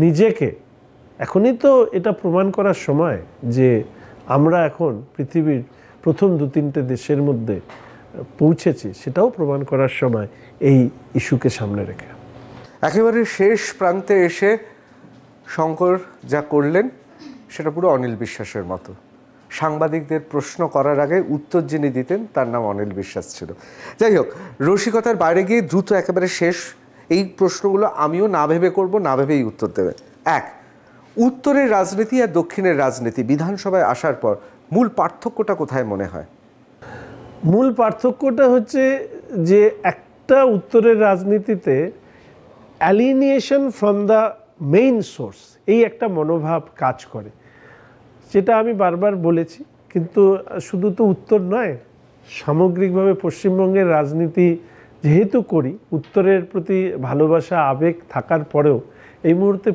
নিজেকে, এখনই তো এটা প্রমাণ করার সময় যে আমরা এখন পৃথিবীর প্রথম 2-3টে দেশের মধ্যে পৌঁছেছি, সেটাও প্রমাণ করার সময় এই ইস্যুকে সামনে রেখে। একেবারে শেষ প্রান্তে এসে শঙ্কর যা করলেন সেটা পুরো অনিল বিশ্বাসের মতো। সাংবাদিকদের প্রশ্ন করার আগে উত্তর যিনি দিতেন তার নাম অনিল বিশ্বাস ছিল। যাই হোক, রসিকতার বাইরে গিয়ে দ্রুত একেবারে শেষ এই প্রশ্নগুলো আমিও না ভেবে করব, না ভেবেই উত্তর দেবে। এক, উত্তরের রাজনীতি আর দক্ষিণের রাজনীতি বিধানসভায় আসার পর মূল পার্থক্যটা কোথায় মনে হয়? মূল পার্থক্যটা হচ্ছে যে একটা উত্তরের রাজনীতিতে অ্যালিনিয়েশন ফ্রম দ্য মেইন সোর্স, এই একটা মনোভাব কাজ করে, যেটা আমি বারবার বলেছি। কিন্তু শুধু তো উত্তর নয়, সামগ্রিকভাবে পশ্চিমবঙ্গের রাজনীতি যেহেতু করি, উত্তরের প্রতি ভালোবাসা আবেগ থাকার পরেও এই মুহূর্তে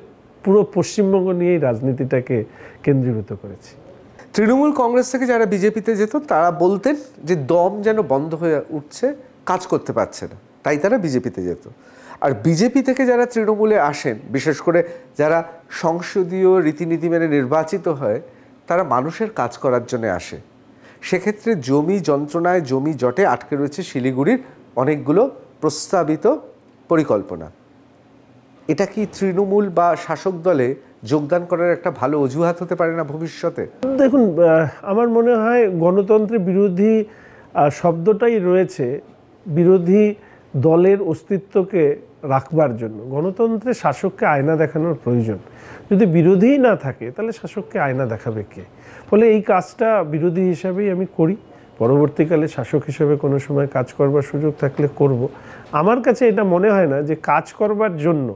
পুরো পশ্চিমবঙ্গ নিয়েই রাজনীতিটাকে কেন্দ্রীভূত করেছি। তৃণমূল কংগ্রেস থেকে যারা বিজেপিতে যেত তারা বলতেন যে দম যেন বন্ধ হয়ে উঠছে, কাজ করতে পারছে না, তাই তারা বিজেপিতে যেত। আর বিজেপি থেকে যারা তৃণমূলে আসেন, বিশেষ করে যারা সংসদীয় রীতিনীতি মেনে নির্বাচিত হয়, তারা মানুষের কাজ করার জন্য আসে। সেক্ষেত্রে জমি যন্ত্রণায়, জমি জটে আটকে রয়েছে শিলিগুড়ির অনেকগুলো প্রস্তাবিত পরিকল্পনা। এটা কি তৃণমূল বা শাসক দলে যোগদান করার একটা ভালো অজুহাত হতে পারে না ভবিষ্যতে? দেখুন, আমার মনে হয় গণতন্ত্রের বিরোধী শব্দটাই রয়েছে বিরোধী দলের অস্তিত্বকে রাখবার জন্য। গণতন্ত্রে শাসককে আয়না দেখানোর প্রয়োজন। যদি বিরোধীই না থাকে তাহলে শাসককে আয়না দেখাবে কে? ফলে এই কাজটা বিরোধী হিসাবেই আমি করি। পরবর্তীকালে শাসক হিসেবে কোনো সময় কাজ করবার সুযোগ থাকলে করব। আমার কাছে এটা মনে হয় না যে কাজ করবার জন্য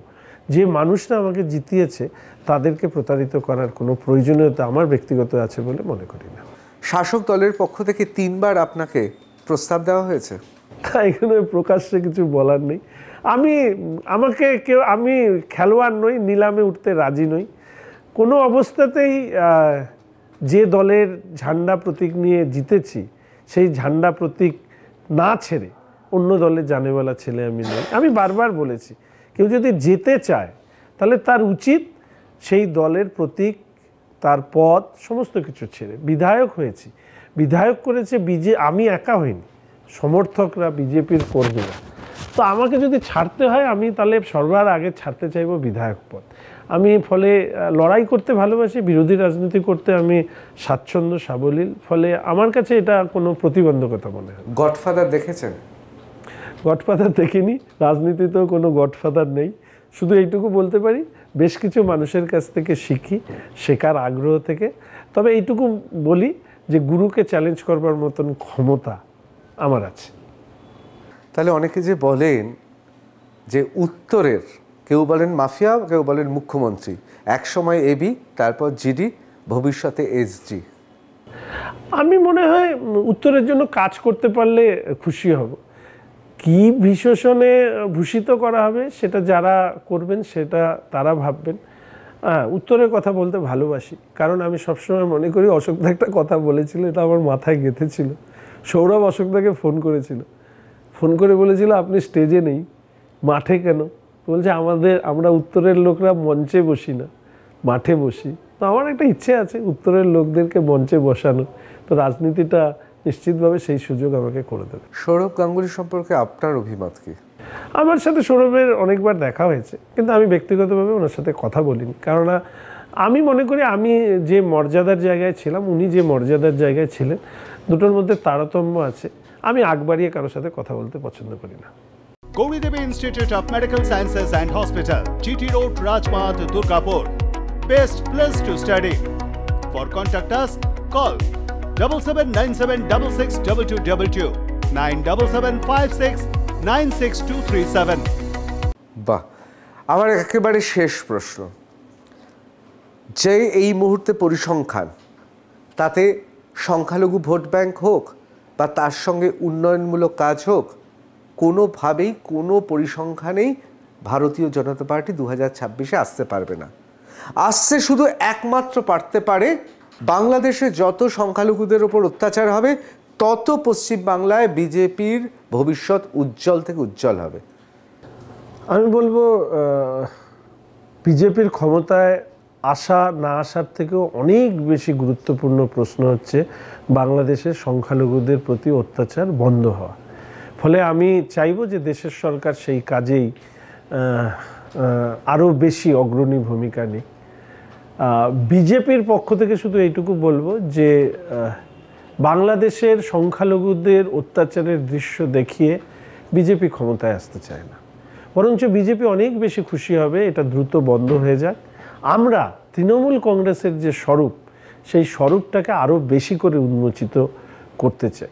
যে মানুষরা আমাকে জিতিয়েছে তাদেরকে প্রতারিত করার কোনো প্রয়োজনীয়তা আমার ব্যক্তিগত আছে বলে মনে করি না। শাসক দলের পক্ষ থেকে 3বার আপনাকে প্রস্তাব দেওয়া হয়েছে? তাই এখানে প্রকাশ্যে কিছু বলার নেই। আমি খেলোয়াড় নই, নিলামে উঠতে রাজি নই কোনো অবস্থাতেই। যে দলের ঝান্ডা প্রতীক নিয়ে জিতেছি সেই ঝান্ডা প্রতীক না ছেড়ে অন্য দলের জানেওয়ালা ছেলে আমি নই। আমি বারবার বলেছি, কেউ যদি যেতে চায় তাহলে তার উচিত সেই দলের প্রতীক, তার পদ, সমস্ত কিছু ছেড়ে। বিধায়ক হয়েছি, বিধায়ক করেছে আমি একা হইনি, সমর্থকরা, বিজেপির কর্মীরা। তো আমাকে যদি ছাড়তে হয় আমি তাহলে সবার আগে ছাড়তে চাইব বিধায়ক পদ। আমি ফলে লড়াই করতে ভালোবাসি, বিরোধী রাজনীতি করতে আমি স্বাচ্ছন্দ্য সাবলীল। ফলে আমার কাছে এটা কোনো প্রতিবন্ধকতা মনে হয়। গডফাদার দেখেছেন? গডফাদার দেখিনি, রাজনীতিতেও কোনো গডফাদার নেই। শুধু এইটুকু বলতে পারি, বেশ কিছু মানুষের কাছ থেকে শিখি, শেখার আগ্রহ থেকে। তবে এইটুকু বলি যে গুরুকে চ্যালেঞ্জ করবার মতন ক্ষমতা আমার আছে। তাহলে অনেকে যে বলেন যে উত্তরের, কেউ বলেন মাফিয়া, কেউ বলেন মুখ্যমন্ত্রী, একসময় এবি, তারপর জিডি, ভবিষ্যতে এসজি। আমি মনে হয় উত্তরের জন্য কাজ করতে পারলে খুশি হব। কি বিশেষণে ভূষিত করা হবে সেটা যারা করবেন সেটা তারা ভাববেন। উত্তরের কথা বলতে ভালোবাসি, কারণ আমি সবসময় মনে করি অশোকদা একটা কথা বলেছিল, এটা আমার মাথায় গেঁথেছিল। সৌরভ অশোকদাকে ফোন করেছিল, ফোন করে বলেছিল আপনি স্টেজে নেই, মাঠে কেন? বলছে আমরা উত্তরের লোকরা মঞ্চে বসি না, মাঠে বসি। তো আমার একটা ইচ্ছে আছে উত্তরের লোকদেরকে মঞ্চে বসানো, তো রাজনীতিটা নিশ্চিতভাবে সেই সুযোগ আমাকে করে দেবে। সৌরভ গাঙ্গুলি সম্পর্কে আপনার অভিমত কি? আমার সাথে সৌরভের অনেকবার দেখা হয়েছে, কিন্তু আমি ব্যক্তিগতভাবে ওনার সাথে কথা বলিনি, কেননা আমি মনে করি আমি যে মর্যাদার জায়গায় ছিলাম, উনি যে মর্যাদার জায়গায় ছিলেন, দুটোর মধ্যে তারতম্য আছে। আমি আগ বাড়িয়ে কারোর সাথে কথা বলতে পছন্দ করি না। Gauri Devi Institute of Medical Sciences and Hospital, GT Road, Rajpath, Durgapur. Best place to study. For contact us, call 7797662222, 9775696237. বাহ, আমার একেবারে শেষ প্রশ্ন, যে এই মুহূর্তে পরিসংখ্যান, তাতে সংখ্যালঘু ভোট ব্যাংক হোক বা তার সঙ্গে উন্নয়নমূলক কাজ হোক, কোনোভাবেই কোনো পরিসংখ্যানেই ভারতীয় জনতা পার্টি 2026-এ আসতে পারবে না। আসছে শুধু একমাত্র পারতে পারে বাংলাদেশে যত সংখ্যালঘুদের ওপর অত্যাচার হবে তত পশ্চিমবাংলায় বিজেপির ভবিষ্যৎ উজ্জ্বল থেকে উজ্জ্বল হবে। আমি বলবো বিজেপির ক্ষমতায় আসা না আসার থেকেও অনেক বেশি গুরুত্বপূর্ণ প্রশ্ন হচ্ছে বাংলাদেশের সংখ্যালঘুদের প্রতি অত্যাচার বন্ধ হওয়া। ফলে আমি চাইবো যে দেশের সরকার সেই কাজেই আরও বেশি অগ্রণী ভূমিকা নিক। বিজেপির পক্ষ থেকে শুধু এইটুকু বলবো যে বাংলাদেশের সংখ্যালঘুদের অত্যাচারের দৃশ্য দেখিয়ে বিজেপি ক্ষমতায় আসতে চায় না, বরঞ্চ বিজেপি অনেক বেশি খুশি হবে এটা দ্রুত বন্ধ হয়ে যাক। আমরা তৃণমূল কংগ্রেসের যে স্বরূপ, সেই স্বরূপটাকে আরও বেশি করে উন্মোচিত করতে চাই।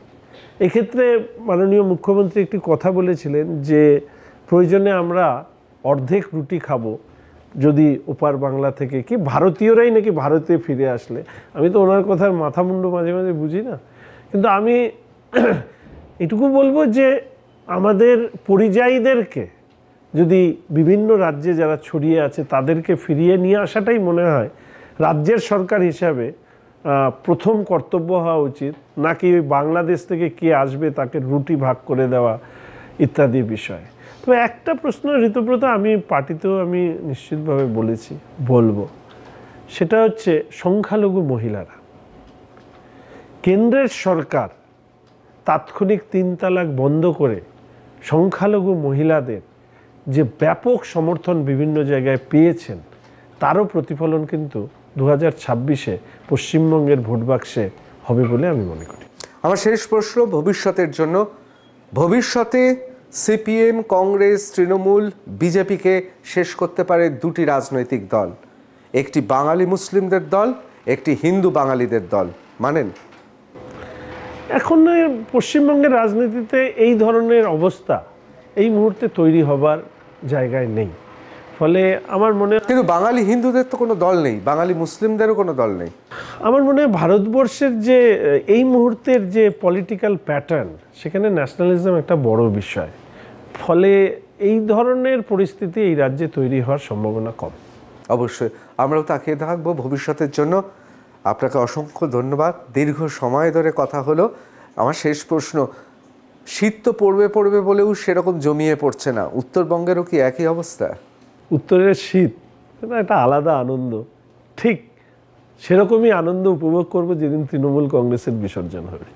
এক্ষেত্রে মাননীয় মুখ্যমন্ত্রী একটি কথা বলেছিলেন যে প্রয়োজনে আমরা অর্ধেক রুটি খাবো যদি ওপার বাংলা থেকে, কি ভারতীয়রাই নাকি ভারতে ফিরে আসলে। আমি তো ওনার কথার মাথা মুন্ডু মাঝে মাঝে বুঝি না, কিন্তু আমি এটুকু বলবো যে আমাদের পরিযায়ীদেরকে যদি বিভিন্ন রাজ্যে যারা ছড়িয়ে আছে তাদেরকে ফিরিয়ে নিয়ে আসাটাই মনে হয় রাজ্যের সরকার হিসাবে প্রথম কর্তব্য হওয়া উচিত, নাকি বাংলাদেশ থেকে কে আসবে তাকে রুটি ভাগ করে দেওয়া ইত্যাদি বিষয়। তবে একটা প্রশ্ন ঋতুব্রত আমি পার্টিতেও আমি নিশ্চিতভাবে বলবো, সেটা হচ্ছে সংখ্যালঘু মহিলারা। কেন্দ্রের সরকার তাৎক্ষণিক 3 তালাক বন্ধ করে সংখ্যালঘু মহিলাদের যে ব্যাপক সমর্থন বিভিন্ন জায়গায় পেয়েছেন, তারও প্রতিফলন কিন্তু 2026-এ পশ্চিমবঙ্গের ভোট বাক্সে হবে বলে আমি মনে করি। আমার শেষ প্রশ্ন ভবিষ্যতের জন্য, ভবিষ্যতে সিপিএম, কংগ্রেস, তৃণমূল, বিজেপিকে শেষ করতে পারে দুটি রাজনৈতিক দল, একটি বাঙালি মুসলিমদের দল, একটি হিন্দু বাঙালিদের দল, মানেন? এখন পশ্চিমবঙ্গের রাজনীতিতে এই ধরনের অবস্থা এই মুহূর্তে তৈরি হবার জায়গায় নেই। ফলে আমার মনে হয়, কিন্তু বাঙালি হিন্দুদের তো কোনো দল নেই, বাঙালি মুসলিমদেরও কোনো দল নেই। আমার মনে হয় ভারতবর্ষের যে এই মুহূর্তের যে পলিটিক্যাল প্যাটার্ন, সেখানে ন্যাশনালিজম একটা বড় বিষয়। ফলে এই ধরনের পরিস্থিতি এই রাজ্যে তৈরি হওয়ার সম্ভাবনা কম। অবশ্যই আমরাও তাকিয়ে থাকবো ভবিষ্যতের জন্য। আপনাকে অসংখ্য ধন্যবাদ, দীর্ঘ সময় ধরে কথা হলো। আমার শেষ প্রশ্ন, শীত তো পড়বে বলেও সেরকম জমিয়ে পড়ছে না, উত্তরবঙ্গেরও কি একই অবস্থা? উত্তরের শীত একটা আলাদা আনন্দ, ঠিক সেরকমই আনন্দ উপভোগ করব যেদিন তৃণমূল কংগ্রেসের বিসর্জন হবে।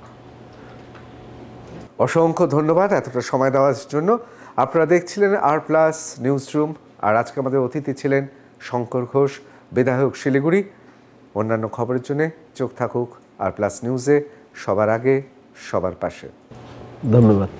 অসংখ্য ধন্যবাদ এতটা সময় দেওয়ার জন্য। আপনারা দেখছিলেন R+ নিউজ রুম, আর আজকে আমাদের অতিথি ছিলেন শঙ্কর ঘোষ, বিধায়ক শিলিগুড়ি। অন্যান্য খবরের জন্য চোখ থাকুক R+ নিউজে, সবার আগে সবার পাশে। ধন্যবাদ।